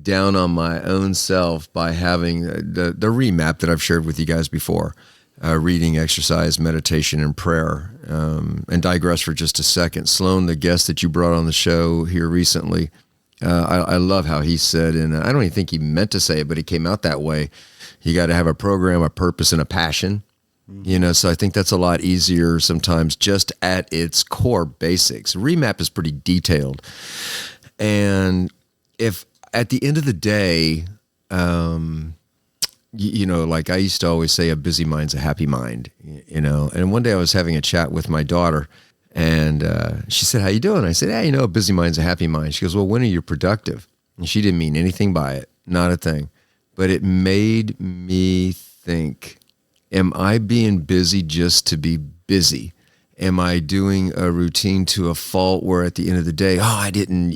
S1: down on my own self by having the remap that I've shared with you guys before, reading, exercise, meditation, and prayer. And digress for just a second. Sloan, the guest that you brought on the show here recently, I love how he said, and I don't even think he meant to say it, but it came out that way. You got to have a program, a purpose, and a passion. So I think that's a lot easier sometimes just at its core basics. Remap is pretty detailed. And if at the end of the day, like I used to always say, a busy mind's a happy mind, and one day I was having a chat with my daughter, and she said, how you doing? I said, a busy mind's a happy mind. She goes, well, when are you productive? And she didn't mean anything by it, not a thing. But it made me think, am I being busy just to be busy? Am I doing a routine to a fault where at the end of the day, I didn't,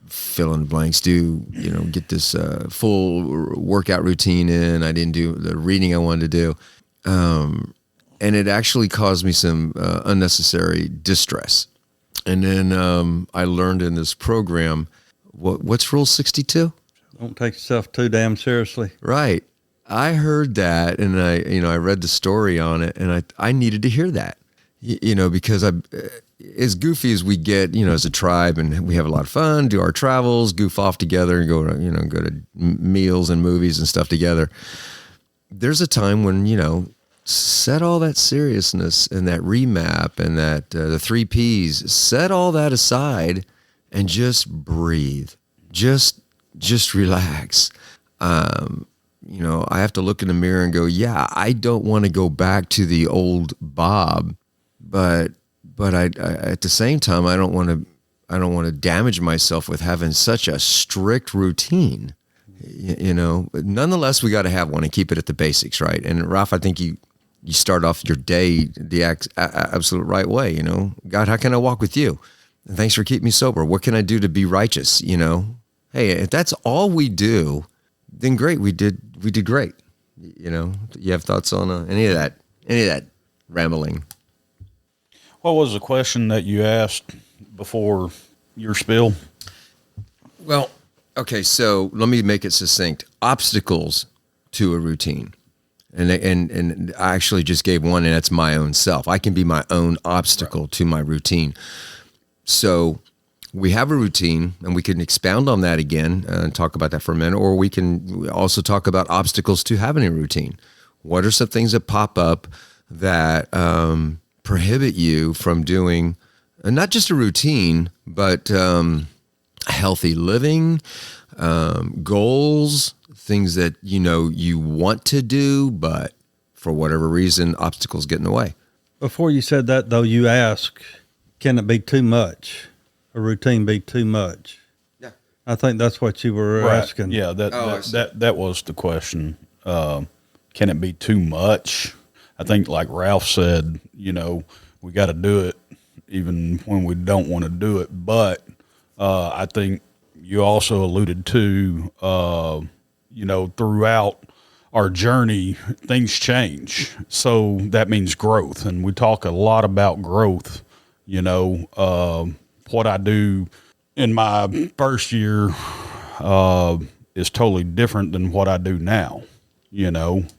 S1: fill in the blanks, get this full workout routine in. I didn't do the reading I wanted to do. And it actually caused me some unnecessary distress. And then I learned in this program, what's Rule 62?
S2: Don't take yourself too damn seriously.
S1: Right. I heard that, and I read the story on it, and I needed to hear that, because as goofy as we get, as a tribe, and we have a lot of fun, do our travels, goof off together, and go to meals and movies and stuff together. There's a time when, set all that seriousness and that remap and that the 3 Ps, set all that aside and just breathe. Just relax. I have to look in the mirror and go, yeah, I don't want to go back to the old Bob, but I at the same time, I don't want to damage myself with having such a strict routine, but nonetheless, we got to have one and keep it at the basics. Right. And Ralph, I think you start off your day the absolute right way. God, how can I walk with you? And thanks for keeping me sober. What can I do to be righteous? Hey, if that's all we do, then great. We did great. You have thoughts on any of that rambling?
S4: What was the question that you asked before your spiel?
S1: Well, okay, so let me make it succinct. Obstacles to a routine. And I actually just gave one, and that's my own self. I can be my own obstacle to my routine. So we have a routine, and we can expound on that again and talk about that for a minute, or we can also talk about obstacles to having a routine. What are some things that pop up that prohibit you from doing not just a routine, but healthy living, goals, things that you want to do, but for whatever reason, obstacles get in the way?
S2: Before you said that, though, you asked, can it be too much? A routine be too much?
S1: Yeah.
S2: I think that's what you were asking.
S4: Yeah, that was the question. Can it be too much? I think, like Ralph said, we got to do it even when we don't want to do it. But I think you also alluded to, throughout our journey, things change. So that means growth. And we talk a lot about growth, what I do in my first year, is totally different than what I do now,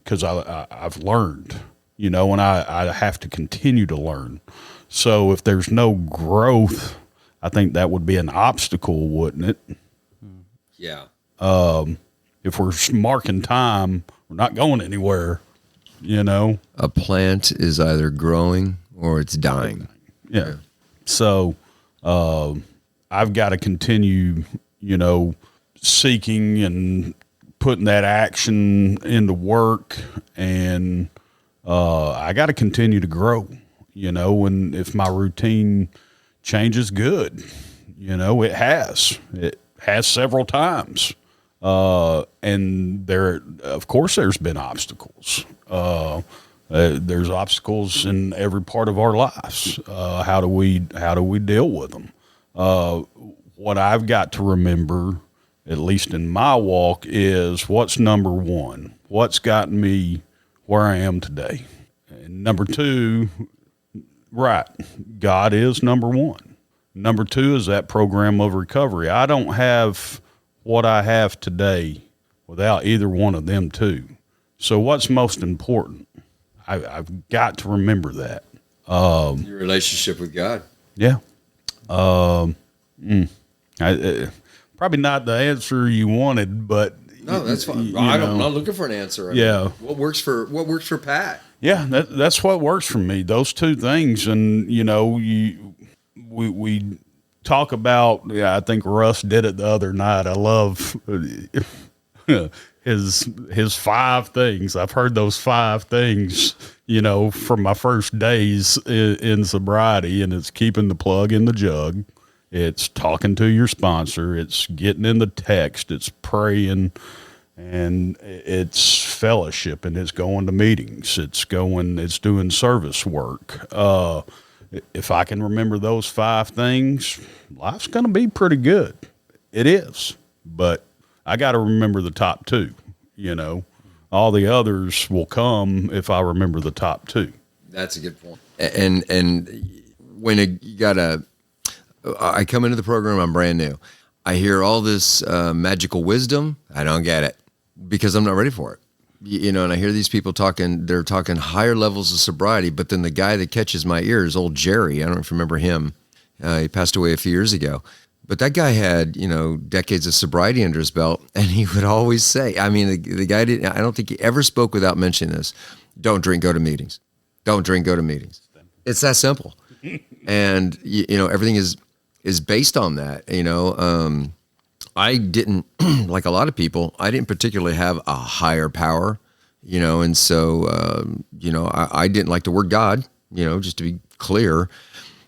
S4: cause I've learned, and I have to continue to learn. So if there's no growth, I think that would be an obstacle, wouldn't it?
S1: Yeah.
S4: If we're marking time, we're not going anywhere,
S1: A plant is either growing or it's dying.
S4: Yeah. So, I've got to continue, seeking and putting that action into work, and I got to continue to grow, and if my routine changes, good, it has several times. And of course there's been obstacles. There's obstacles in every part of our lives. How do we deal with them? What I've got to remember, at least in my walk, is what's number one, what's gotten me where I am today. And number two, right, God is number one. Number two is that program of recovery. I don't have what I have today without either one of them two. So what's most important? I've got to remember that.
S1: Your relationship with God.
S4: Yeah. Probably not the answer you wanted, but
S1: No, that's fine. I'm not looking for an answer.
S4: Yeah.
S1: What works for Pat?
S4: Yeah, that's what works for me. Those two things, and we talk about. Yeah, I think Russ did it the other night. I love his 5 things. I've heard those 5 things, from my first days in sobriety, and it's keeping the plug in the jug. It's talking to your sponsor. It's getting in the text. It's praying. And it's fellowship, and it's going to meetings. It's doing service work. If I can remember those 5 things, life's going to be pretty good. It is, but I got to remember the top 2, all the others will come if I remember the top 2.
S1: That's a good point. And when I come into the program, I'm brand new. I hear all this magical wisdom. I don't get it because I'm not ready for it. And I hear these people they're talking higher levels of sobriety, but then the guy that catches my ear is old Jerry. I don't know if you remember him. He passed away a few years ago. But that guy had, decades of sobriety under his belt, and he would always say, the guy I don't think he ever spoke without mentioning this. Don't drink, go to meetings. Don't drink, go to meetings. It's that simple. And, everything is based on that. I didn't, like a lot of people, I didn't particularly have a higher power, and so, I didn't like the word God, just to be clear.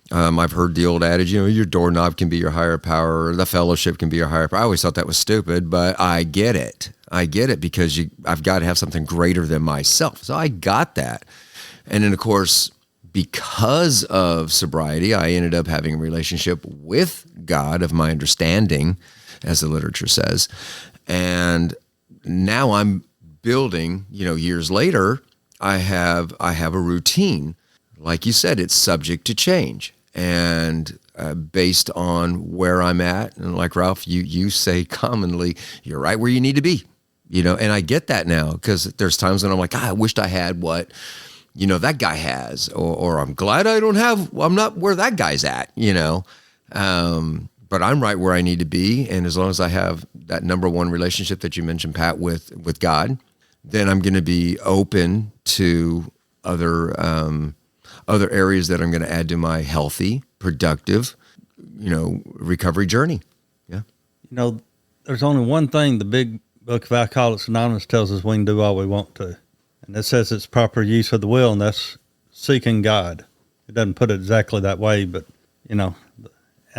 S1: I've heard the old adage, your doorknob can be your higher power, or the fellowship can be your higher power. I always thought that was stupid, but I get it. I get it because I've got to have something greater than myself. So I got that. And then, of course, because of sobriety, I ended up having a relationship with God of my understanding, as the literature says. And now I'm building, years later, I have a routine. Like you said, it's subject to change. And based on where I'm at, and like Ralph, you say commonly, you're right where you need to be, and I get that now because there's times when I'm like, I wished I had what, that guy has, or I'm glad I'm not where that guy's at, but I'm right where I need to be. And as long as I have that number one relationship that you mentioned, Pat, with God, then I'm going to be open to other areas that I'm going to add to my healthy, productive, recovery journey. Yeah.
S2: There's only one thing the big book of Alcoholics Anonymous tells us we can do all we want to. And it says it's proper use of the will, and that's seeking God. It doesn't put it exactly that way, but, and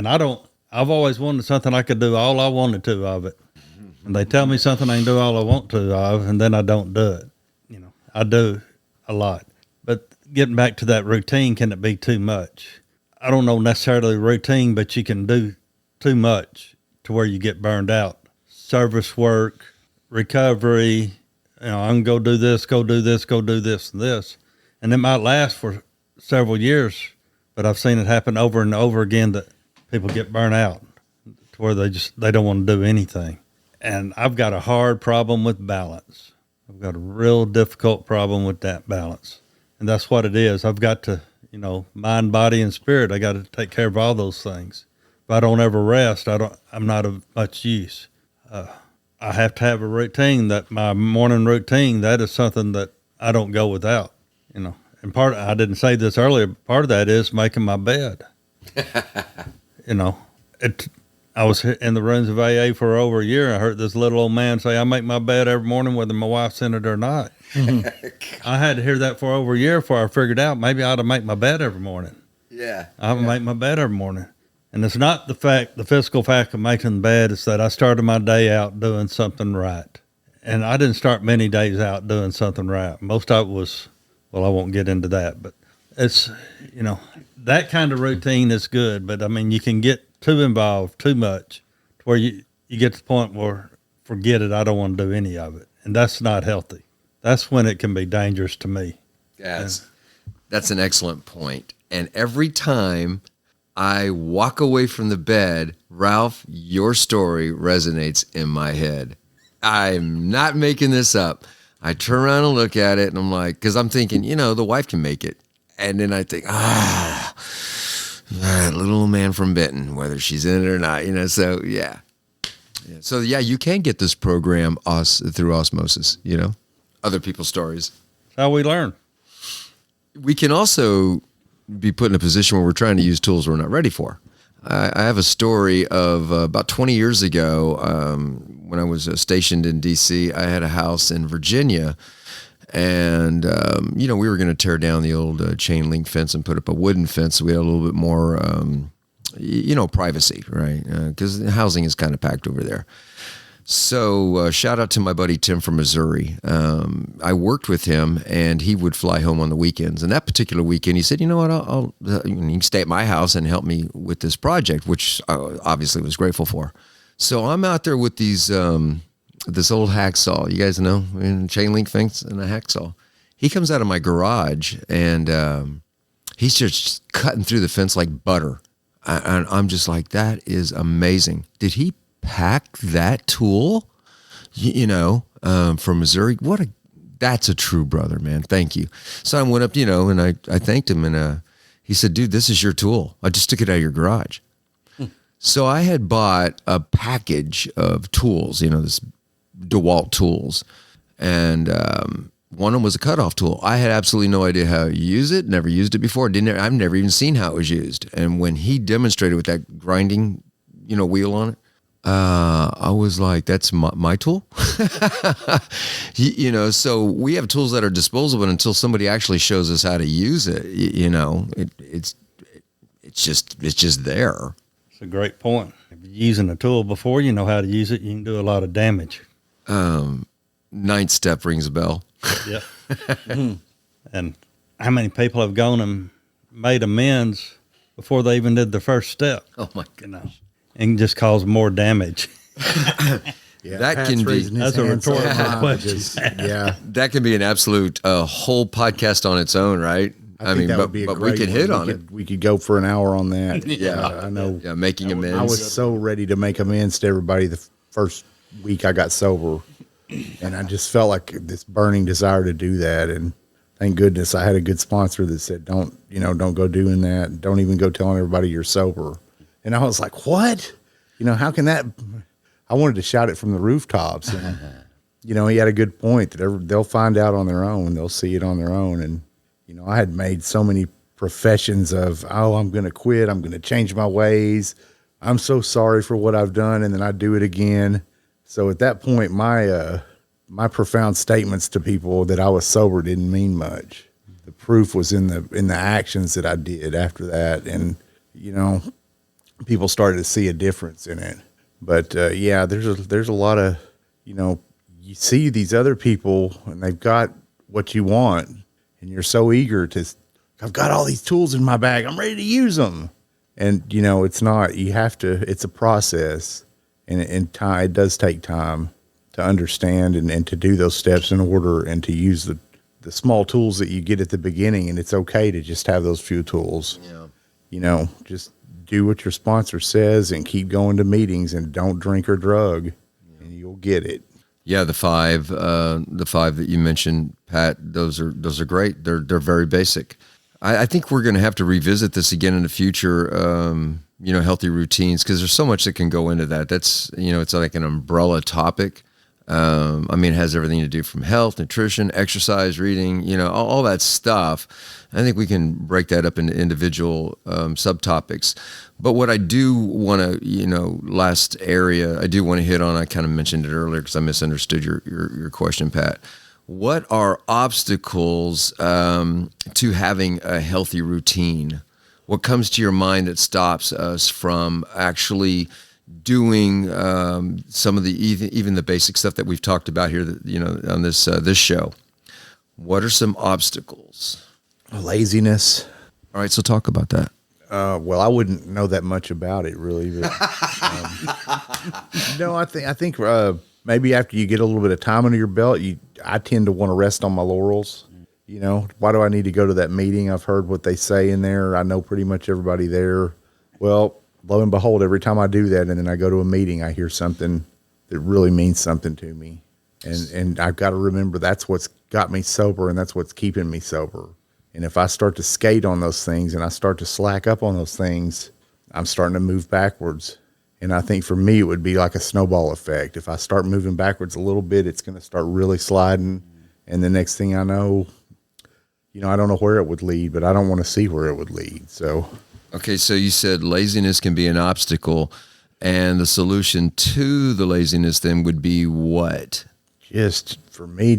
S2: I've always wanted something I could do all I wanted to of it. And they tell me something I can do all I want to of, and then I don't do it. I do a lot. But getting back to that routine, can it be too much? I don't know necessarily routine, but you can do too much to where you get burned out. Service work, recovery, I can go do this, go do this, go do this and this. And it might last for several years, but I've seen it happen over and over again that people get burnt out to where they don't want to do anything. And I've got a hard problem with balance. I've got a real difficult problem with that balance. And that's what it is. I've got to, mind, body, and spirit. I got to take care of all those things. If I don't ever rest, I'm not of much use. I have to have a routine. That my morning routine, that is something that I don't go without, And I didn't say this earlier, but part of that is making my bed. I was in the rooms of AA for over a year. I heard this little old man say, I make my bed every morning whether my wife's in it or not. I had to hear that for over a year before I figured out maybe I ought to make my bed every morning.
S1: Yeah.
S2: I have to make my bed every morning. And it's not the physical fact of making the bed. It's that I started my day out doing something right. And I didn't start many days out doing something right. Most of it was, I won't get into that, but it's, that kind of routine is good. But you can get too involved too much to where you get to the point where forget it. I don't want to do any of it. And that's not healthy. That's when it can be dangerous to me.
S1: That's an excellent point. And every time I walk away from the bed, Ralph, your story resonates in my head. I'm not making this up. I turn around and look at it and I'm like, because I'm thinking, the wife can make it. And then I think, that little man from Benton, whether she's in it or not, so yeah. So yeah, you can get this program through osmosis, other people's stories.
S2: That's how we learn.
S1: We can also be put in a position where we're trying to use tools we're not ready for. I have a story of about 20 years ago when I was stationed in D.C. I had a house in Virginia, and we were going to tear down the old chain link fence and put up a wooden fence so we had a little bit more, privacy, right? Because housing is kind of packed over there. So shout out to my buddy Tim from Missouri. I worked with him, and he would fly home on the weekends. And that particular weekend, he said, "You know what? You can stay at my house and help me with this project," which I obviously was grateful for. So I'm out there with this old hacksaw. You guys know, chain link fence and a hacksaw. He comes out of my garage, and he's just cutting through the fence like butter. And I'm just like, that is amazing. Did he pack that tool, from Missouri? That's a true brother, man. Thank you. So I went up, and I thanked him, and he said, "Dude, this is your tool. I just took it out of your garage." So I had bought a package of tools, this DeWalt tools, and one of them was a cutoff tool. I had absolutely no idea how you use it. Never used it before. I've never even seen how it was used. And when he demonstrated with that grinding, wheel on it, I was like, that's my tool. So we have tools that are disposable, and until somebody actually shows us how to use it, it's just there.
S2: It's a great point. If you're using a tool before you know how to use it, you can do a lot of damage.
S1: Ninth step rings a bell.
S2: Yeah. And how many people have gone and made amends before they even did the first step?
S1: Oh my goodness.
S2: And just cause more damage.
S3: Yeah,
S1: That
S3: Pat's
S1: can be-
S3: raising his
S2: That's a
S3: hand so
S2: rhetorical
S3: high,
S2: question.
S3: Yeah,
S1: That can be an absolute whole podcast on its own, right?
S3: I think that would be a
S1: but
S3: great
S1: we can
S3: one.
S1: hit on it.
S3: We could go for an hour on that.
S1: Yeah.
S3: I know.
S1: Yeah, making amends.
S3: I was so ready to make amends to everybody the first week I got sober, and I just felt like this burning desire to do that. And thank goodness I had a good sponsor that said, don't go doing that. Don't even go telling everybody you're sober. And I was like, what? How can that? I wanted to shout it from the rooftops. And, he had a good point that they'll find out on their own. They'll see it on their own. And, I had made so many professions of, I'm going to quit. I'm going to change my ways. I'm so sorry for what I've done. And then I do it again. So at that point, my profound statements to people that I was sober didn't mean much. The proof was in the actions that I did after that. And, people started to see a difference in it. But there's a lot of, you see these other people and they've got what you want, and you're so eager to, I've got all these tools in my bag, I'm ready to use them. And it's not, you have to, it's a process, and time, it does take time to understand and to do those steps in order and to use the small tools that you get at the beginning. And it's okay to just have those few tools.
S1: Yeah.
S3: Just do what your sponsor says and keep going to meetings and don't drink or drug, and you'll get it.
S1: Yeah, the five that you mentioned, Pat, those are great. They're very basic. I think we're going to have to revisit this again in the future. Healthy routines, because there's so much that can go into that. That's it's like an umbrella topic. It has everything to do from health, nutrition, exercise, reading, all that stuff. I think we can break that up into individual subtopics. But what I do want to, last area I do want to hit on, I kind of mentioned it earlier because I misunderstood your question, Pat. What are obstacles to having a healthy routine? What comes to your mind that stops us from actually doing some of the even the basic stuff that we've talked about here, on this show? What are some obstacles?
S3: Laziness.
S1: All right, so talk about that.
S3: Well, I wouldn't know that much about it really, but no, I think maybe after you get a little bit of time under your belt, I tend to want to rest on my laurels. Why do I need to go to that meeting? I've heard what they say in there. I know pretty much everybody there. Well, lo and behold, every time I do that and then I go to a meeting, I hear something that really means something to me. And I've got to remember that's what's got me sober and that's what's keeping me sober. And if I start to skate on those things and I start to slack up on those things, I'm starting to move backwards. And I think for me, it would be like a snowball effect. If I start moving backwards a little bit, it's going to start really sliding. And the next thing I know, I don't know where it would lead, but I don't want to see where it would lead. So,
S1: okay, so you said laziness can be an obstacle, and the solution to the laziness then would be what?
S3: For me,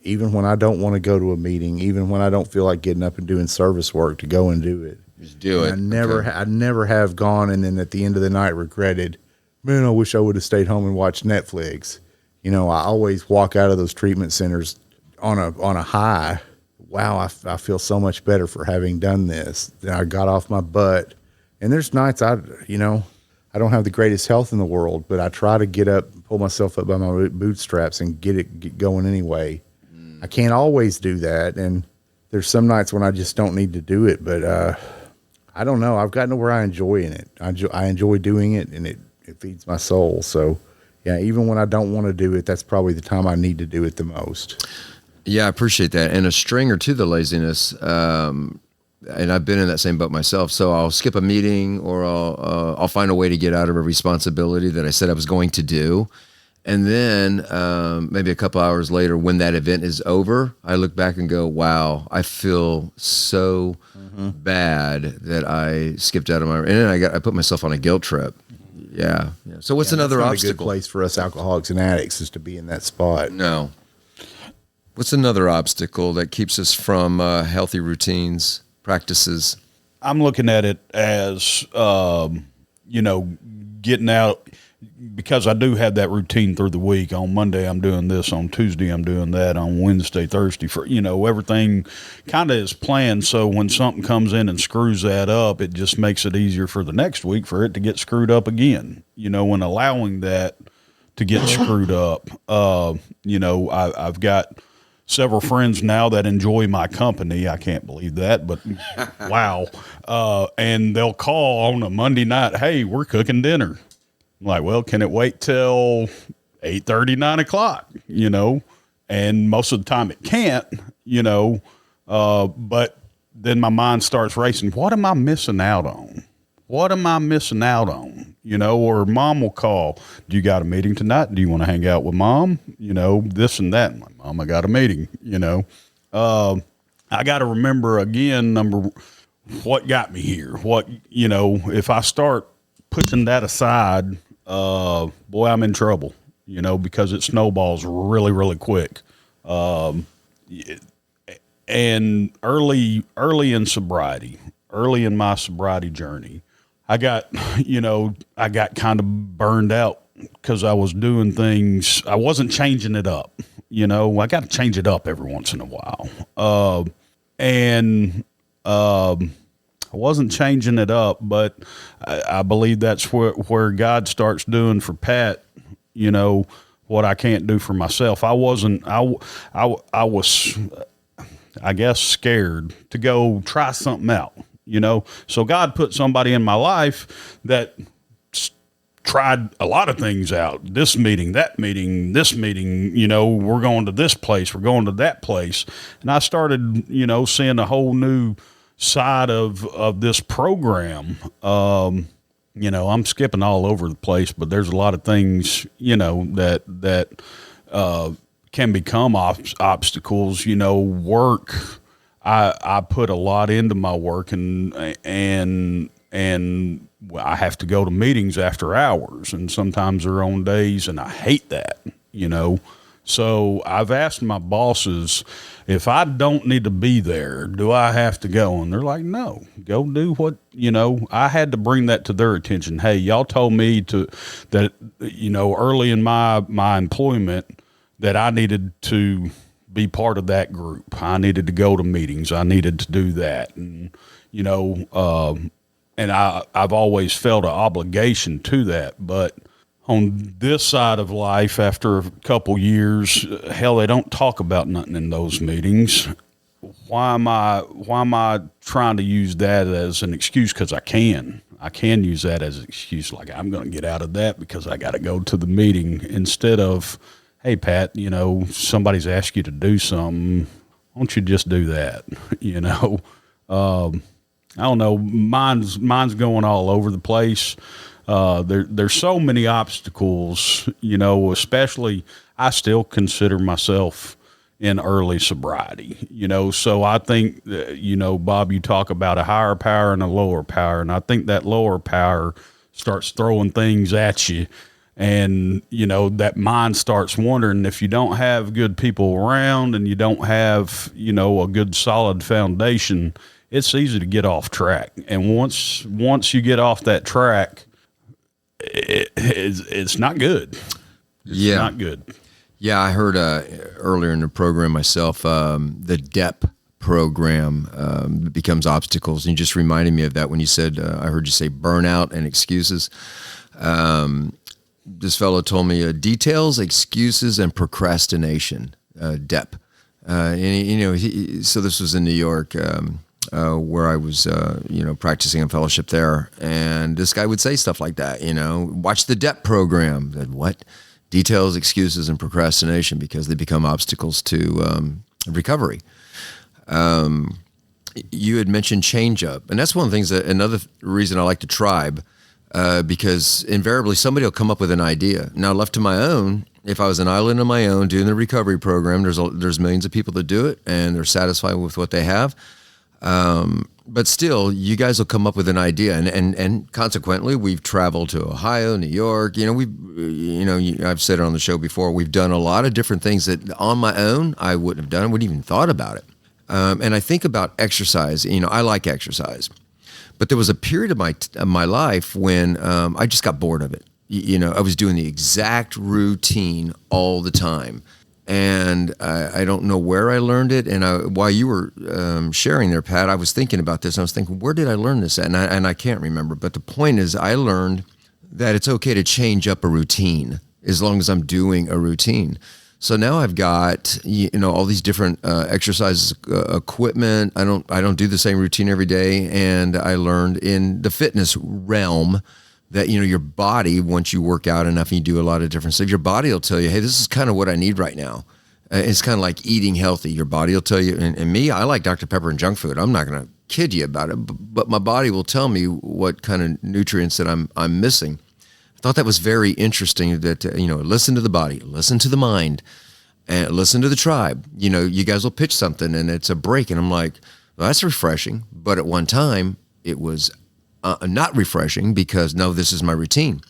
S3: even when I don't want to go to a meeting, even when I don't feel like getting up and doing service work, to go and do it.
S1: Just do it.
S3: I never have gone and then at the end of the night regretted, man, I wish I would have stayed home and watched Netflix. I always walk out of those treatment centers on a high. Wow, I feel so much better for having done this. Then I got off my butt. And there's nights I don't have the greatest health in the world, but I try to get up, pull myself up by my bootstraps and get going anyway. I can't always do that, and there's some nights when I just don't need to do it, but I don't know. I've gotten to where I enjoy in it. I enjoy doing it, and it feeds my soul. So, yeah, even when I don't want to do it, that's probably the time I need to do it the most.
S1: Yeah, I appreciate that. And a stringer to the laziness, and I've been in that same boat myself. So I'll skip a meeting, or I'll find a way to get out of a responsibility that I said I was going to do. And then maybe a couple hours later, when that event is over, I look back and go, wow, I feel so bad that I skipped out of my, and then I put myself on a guilt trip. Yeah. So what's another
S3: that's not
S1: obstacle?
S3: a good place for us alcoholics and addicts is to be in that spot.
S1: No. What's another obstacle that keeps us from healthy routines, practices?
S4: I'm looking at it as, getting out, because I do have that routine through the week. On Monday, I'm doing this. On Tuesday, I'm doing that. On Wednesday, Thursday, everything kind of is planned. So when something comes in and screws that up, it just makes it easier for the next week for it to get screwed up again, when allowing that to get screwed up. I've got several friends now that enjoy my company. I can't believe that, but wow. And they'll call on a Monday night, hey, we're cooking dinner. I'm like, well, can it wait till 8:30, 9 o'clock, And most of the time it can't, but then my mind starts racing. What am I missing out on? What am I missing out on? Or mom will call. Do you got a meeting tonight? Do you want to hang out with mom? This and that. I'm like, Mom, I got a meeting, I got to remember again, what got me here? If I start pushing that aside, boy, I'm in trouble, because it snowballs really, really quick. And early in sobriety, early in my sobriety journey, I got kind of burned out because I was doing things. I wasn't changing it up. I got to change it up every once in a while. I wasn't changing it up, but I believe that's where God starts doing for Pat, what what I can't do for myself. I was, I guess, scared to go try something out, So God put somebody in my life that tried a lot of things out. This meeting, that meeting, this meeting, we're going to this place, we're going to that place. And I started, seeing a whole new side of this program. I'm skipping all over the place, but there's a lot of things, that can become obstacles. Work. I put a lot into my work, and I have to go to meetings after hours, and sometimes they're on days, and I hate that. So I've asked my bosses, if I don't need to be there, do I have to go? And they're like, no, go do what, I had to bring that to their attention. Hey, y'all told me that early in my employment that I needed to be part of that group. I needed to go to meetings. I needed to do that. And, and I've always felt an obligation to that, but on this side of life, after a couple years, hell, they don't talk about nothing in those meetings. Why am I trying to use that as an excuse? Because I can use that as an excuse. Like, I'm going to get out of that because I got to go to the meeting, instead of, hey, Pat, somebody's asked you to do something. Why don't you just do that? I don't know. Mine's going all over the place. There's so many obstacles, especially I still consider myself in early sobriety, so I think, Bob, you talk about a higher power and a lower power. And I think that lower power starts throwing things at you, and, that mind starts wondering, if you don't have good people around and you don't have, a good solid foundation, it's easy to get off track. And once you get off that track, it's not good. It's not good.
S1: Yeah, I heard earlier in the program myself, the DEP program becomes obstacles. And you just reminded me of that when you said, I heard you say burnout and excuses. This fellow told me details, excuses, and procrastination, DEP. And, so this was in New York, where I was, practicing in fellowship there. And this guy would say stuff like that, watch the DEP program. What? Details, excuses, and procrastination, because they become obstacles to recovery. You had mentioned change up. And that's one of the things another reason I like the tribe, because invariably somebody will come up with an idea. Now, left to my own, if I was an island on my own doing the recovery program, there's millions of people that do it, and they're satisfied with what they have. But still, you guys will come up with an idea, and consequently, we've traveled to Ohio, New York. I've said it on the show before. We've done a lot of different things that on my own I wouldn't have done, wouldn't even thought about it. And I think about exercise. I like exercise, but there was a period of my life when I just got bored of it. I was doing the exact routine all the time. And I don't know where I learned it. And while you were sharing there, Pat, I was thinking about this. And I was thinking, where did I learn this at? And I can't remember. But the point is, I learned that it's okay to change up a routine as long as I'm doing a routine. So now I've got all these different exercises, equipment. I don't do the same routine every day. And I learned in the fitness realm that, your body, once you work out enough and you do a lot of different stuff, your body will tell you, hey, this is kind of what I need right now. It's kind of like eating healthy. Your body will tell you, and me, I like Dr. Pepper and junk food. I'm not going to kid you about it, but my body will tell me what kind of nutrients that I'm missing. I thought that was very interesting that, listen to the body, listen to the mind, and listen to the tribe. You guys will pitch something and it's a break. And I'm like, well, that's refreshing. But at one time it was not refreshing, because no, this is my routine.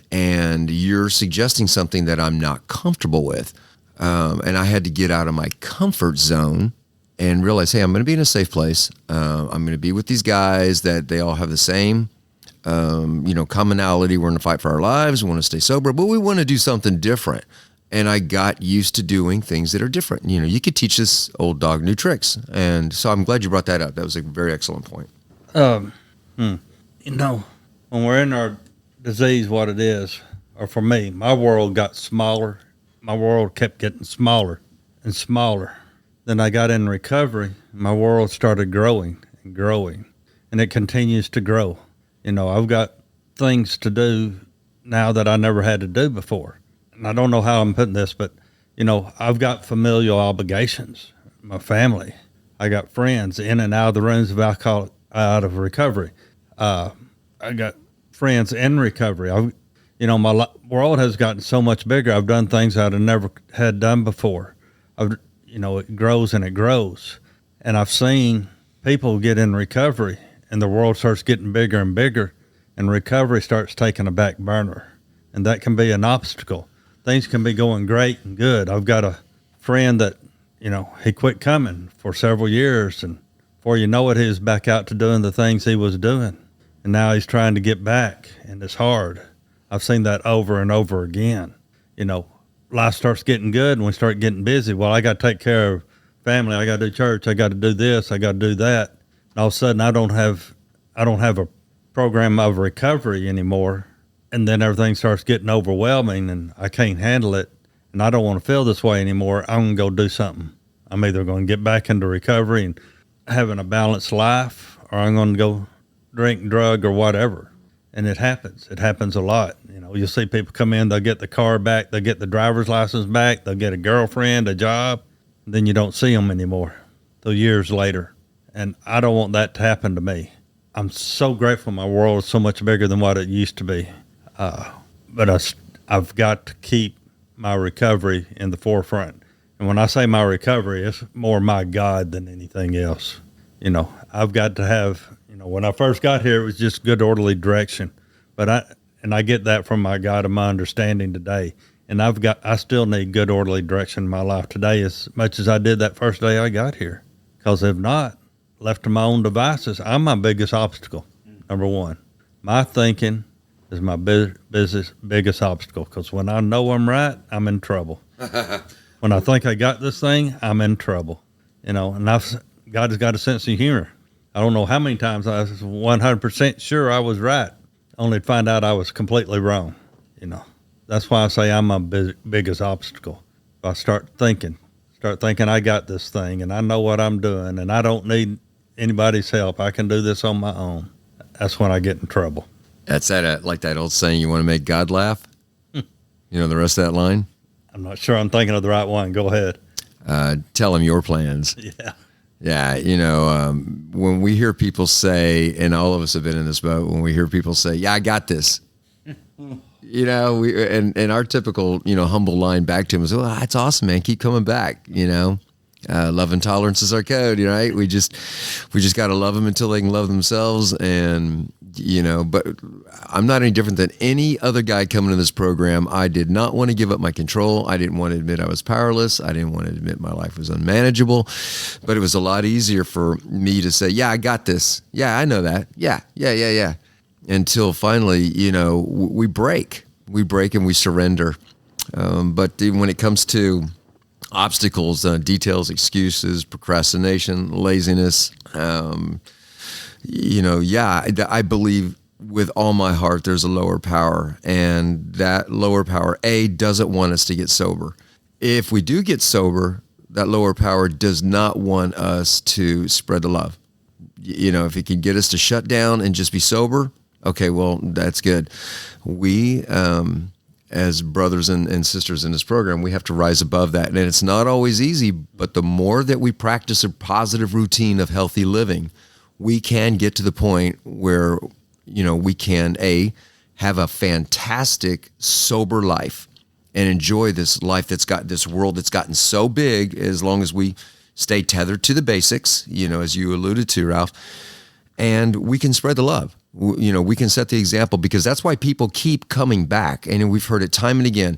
S1: And you're suggesting something that I'm not comfortable with. And I had to get out of my comfort zone and realize, hey, I'm going to be in a safe place. I'm going to be with these guys that they all have the same, commonality. We're in a fight for our lives. We want to stay sober, but we want to do something different. And I got used to doing things that are different. You could teach this old dog new tricks. And so I'm glad you brought that up. That was a very excellent point.
S2: When we're in our disease, what it is, or for me, my world got smaller. My world kept getting smaller and smaller. Then I got in recovery. My world started growing and growing, and it continues to grow. I've got things to do now that I never had to do before. And I don't know how I'm putting this, but, I've got familial obligations, my family. I got friends in and out of the rooms of alcohol, out of recovery. I got friends in recovery. My world has gotten so much bigger. I've done things I'd have never had done before. It grows and it grows. And I've seen people get in recovery and the world starts getting bigger and bigger and recovery starts taking a back burner. And that can be an obstacle. Things can be going great and good. I've got a friend that, he quit coming for several years, and before you know it, he was back out to doing the things he was doing. And now he's trying to get back, and it's hard. I've seen that over and over again. Life starts getting good and we start getting busy. Well, I got to take care of family. I got to do church. I got to do this. I got to do that. And all of a sudden I don't have a program of recovery anymore. And then everything starts getting overwhelming and I can't handle it. And I don't want to feel this way anymore. I'm going to go do something. I'm either going to get back into recovery and having a balanced life, or I'm going to go drink, drug, or whatever. And it happens. It happens a lot. You'll see people come in, they'll get the car back, they'll get the driver's license back, they'll get a girlfriend, a job, and then you don't see them anymore till years later. And I don't want that to happen to me. I'm so grateful my world is so much bigger than what it used to be. But I've got to keep my recovery in the forefront. And when I say my recovery, it's more my God than anything else. I've got to have, when I first got here, it was just good, orderly direction. But I get that from my God and my understanding today. And I still need good, orderly direction in my life today as much as I did that first day I got here. Because if not, left to my own devices, I'm my biggest obstacle, number one. My thinking is my biggest obstacle. Because when I know I'm right, I'm in trouble. When I think I got this thing, I'm in trouble. And God has got a sense of humor. I don't know how many times I was 100% sure I was right, only to find out I was completely wrong. That's why I say I'm my biggest obstacle. If I start thinking I got this thing and I know what I'm doing and I don't need anybody's help, I can do this on my own, that's when I get in trouble.
S1: That's like that old saying, you want to make God laugh? The rest of that line?
S2: I'm not sure I'm thinking of the right one. Go ahead.
S1: Tell him your plans.
S2: Yeah.
S1: Yeah, when we hear people say, and all of us have been in this boat, when we hear people say, yeah, I got this, and our typical, humble line back to him is, oh, that's awesome, man. Keep coming back, love and tolerance is our code, right? We just got to love them until they can love themselves. And, but I'm not any different than any other guy coming to this program. I did not want to give up my control. I didn't want to admit I was powerless. I didn't want to admit my life was unmanageable, but it was a lot easier for me to say, yeah, I got this. Yeah, I know that. Yeah. Until finally, we break and we surrender. But when it comes to obstacles, details, excuses, procrastination, laziness, I believe with all my heart there's a lower power, and that lower power, doesn't want us to get sober. If we do get sober, that lower power does not want us to spread the love. If it can get us to shut down and just be sober, okay, well, that's good. We, as brothers and sisters in this program, we have to rise above that. And it's not always easy, but the more that we practice a positive routine of healthy living, we can get to the point where, we can, have a fantastic, sober life and enjoy this life that's got this world that's gotten so big, as long as we stay tethered to the basics, as you alluded to, Ralph, and we can spread the love. We can set the example, because that's why people keep coming back. And we've heard it time and again.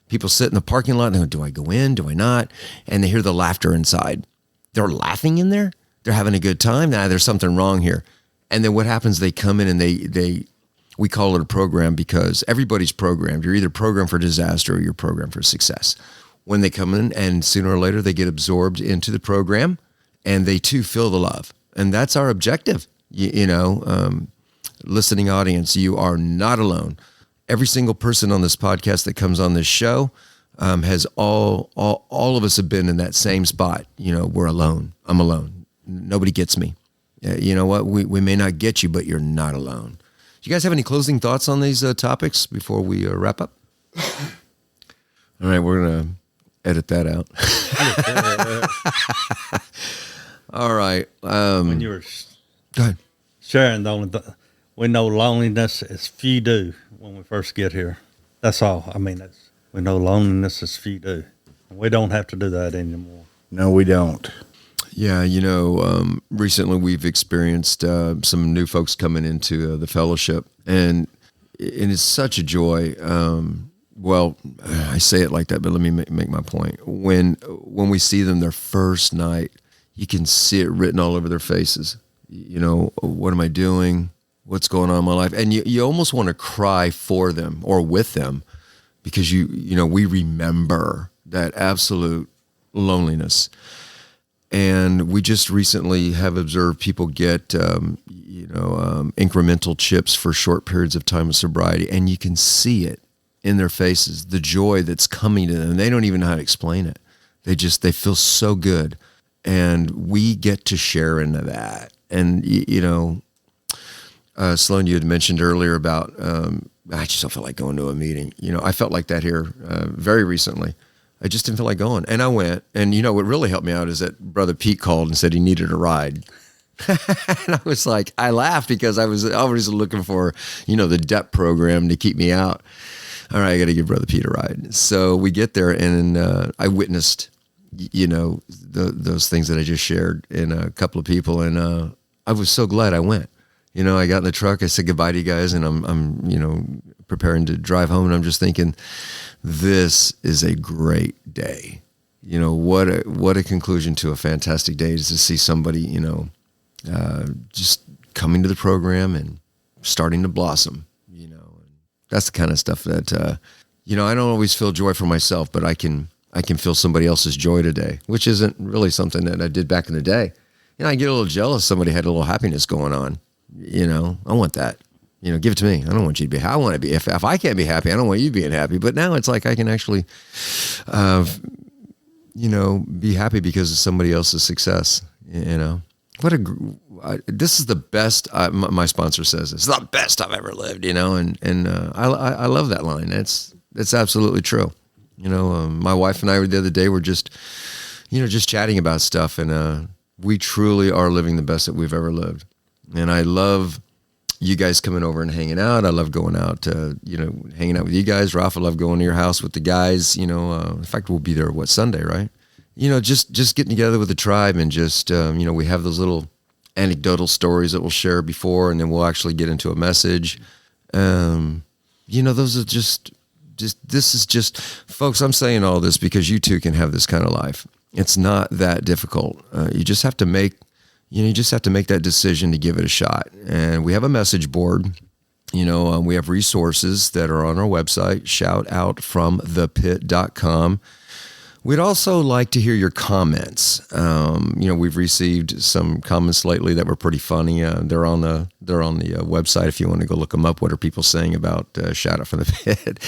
S1: People sit in the parking lot and go, do I go in? Do I not? And they hear the laughter inside. They're laughing in there. They're having a good time. Nah, there's something wrong here. And then what happens? They come in and we call it a program, because everybody's programmed. You're either programmed for disaster or you're programmed for success. When they come in, and sooner or later they get absorbed into the program, and they too feel the love. And that's our objective. Listening audience, you are not alone. every single person on this podcast that comes on this show has all of us have been in that same spot. We're alone. I'm alone. Nobody gets me. You know what? We may not get you, but you're not alone. Do you guys have any closing thoughts on these topics before we wrap up? All right, we're going to edit that out. All right.
S2: When you were
S1: Go ahead.
S2: sharing, we know loneliness is few do when we first get here. That's all. I mean, we know loneliness is few do. We don't have to do that anymore.
S3: No, we don't.
S1: Yeah, recently we've experienced some new folks coming into the fellowship, and it's such a joy. Well, I say it like that, but let me make my point. When we see them their first night, you can see it written all over their faces. What am I doing? What's going on in my life? And you almost want to cry for them or with them, because we remember that absolute loneliness. And we just recently have observed people get, incremental chips for short periods of time of sobriety, and you can see it in their faces, the joy that's coming to them. They don't even know how to explain it. They feel so good, and we get to share into that. And Sloan, you had mentioned earlier about I just don't feel like going to a meeting. I felt like that here very recently. I just didn't feel like going. And I went. And what really helped me out is that Brother Pete called and said he needed a ride. And I was like, I laughed because I was always looking for, the DEP program to keep me out. All right, I got to give Brother Pete a ride. So we get there, and I witnessed, those things that I just shared in a couple of people. And I was so glad I went. I got in the truck, I said goodbye to you guys, and I'm preparing to drive home, and I'm just thinking, this is a great day. What a conclusion to a fantastic day is to see somebody, just coming to the program and starting to blossom, and that's the kind of stuff that, I don't always feel joy for myself, but I can feel somebody else's joy today, which isn't really something that I did back in the day. I get a little jealous. Somebody had a little happiness going on. I want that. Give it to me. I don't want you to be happy. I want to be. If I can't be happy, I don't want you being happy. But now it's like I can actually, be happy because of somebody else's success. This is the best. My sponsor says it's the best I've ever lived. And I love that line. It's absolutely true. My wife and I the other day were just chatting about stuff, and we truly are living the best that we've ever lived. And I love you guys coming over and hanging out. I love going out, hanging out with you guys. Ralph, I love going to your house with the guys. In fact, we'll be there, Sunday, right? Just getting together with the tribe, and just, we have those little anecdotal stories that we'll share before, and then we'll actually get into a message. Those are just, this is just, folks, I'm saying all this because you too can have this kind of life. It's not that difficult. You just have to make that decision to give it a shot. And we have a message board. We have resources that are on our website, shoutoutfromthepit.com. We'd also like to hear your comments. We've received some comments lately that were pretty funny. They're on the website if you want to go look them up. What are people saying about Shout Out from the Pit?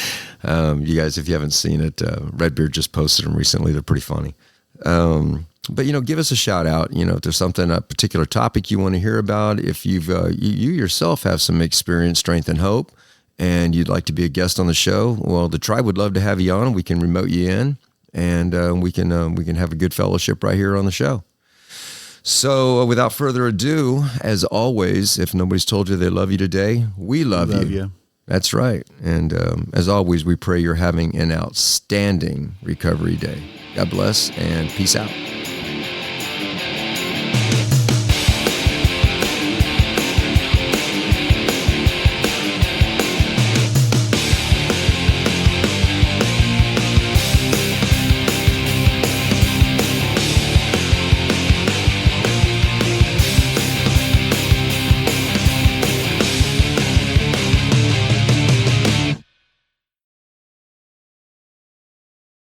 S1: You guys, if you haven't seen it, Redbeard just posted them recently. They're pretty funny. But, give us a shout out, if there's a particular topic you want to hear about, if you yourself have some experience, strength, and hope, and you'd like to be a guest on the show, well, the tribe would love to have you on. We can remote you in, and we can have a good fellowship right here on the show. So without further ado, as always, if nobody's told you they love you today, we love you. That's right. And as always, we pray you're having an outstanding recovery day. God bless, and peace out.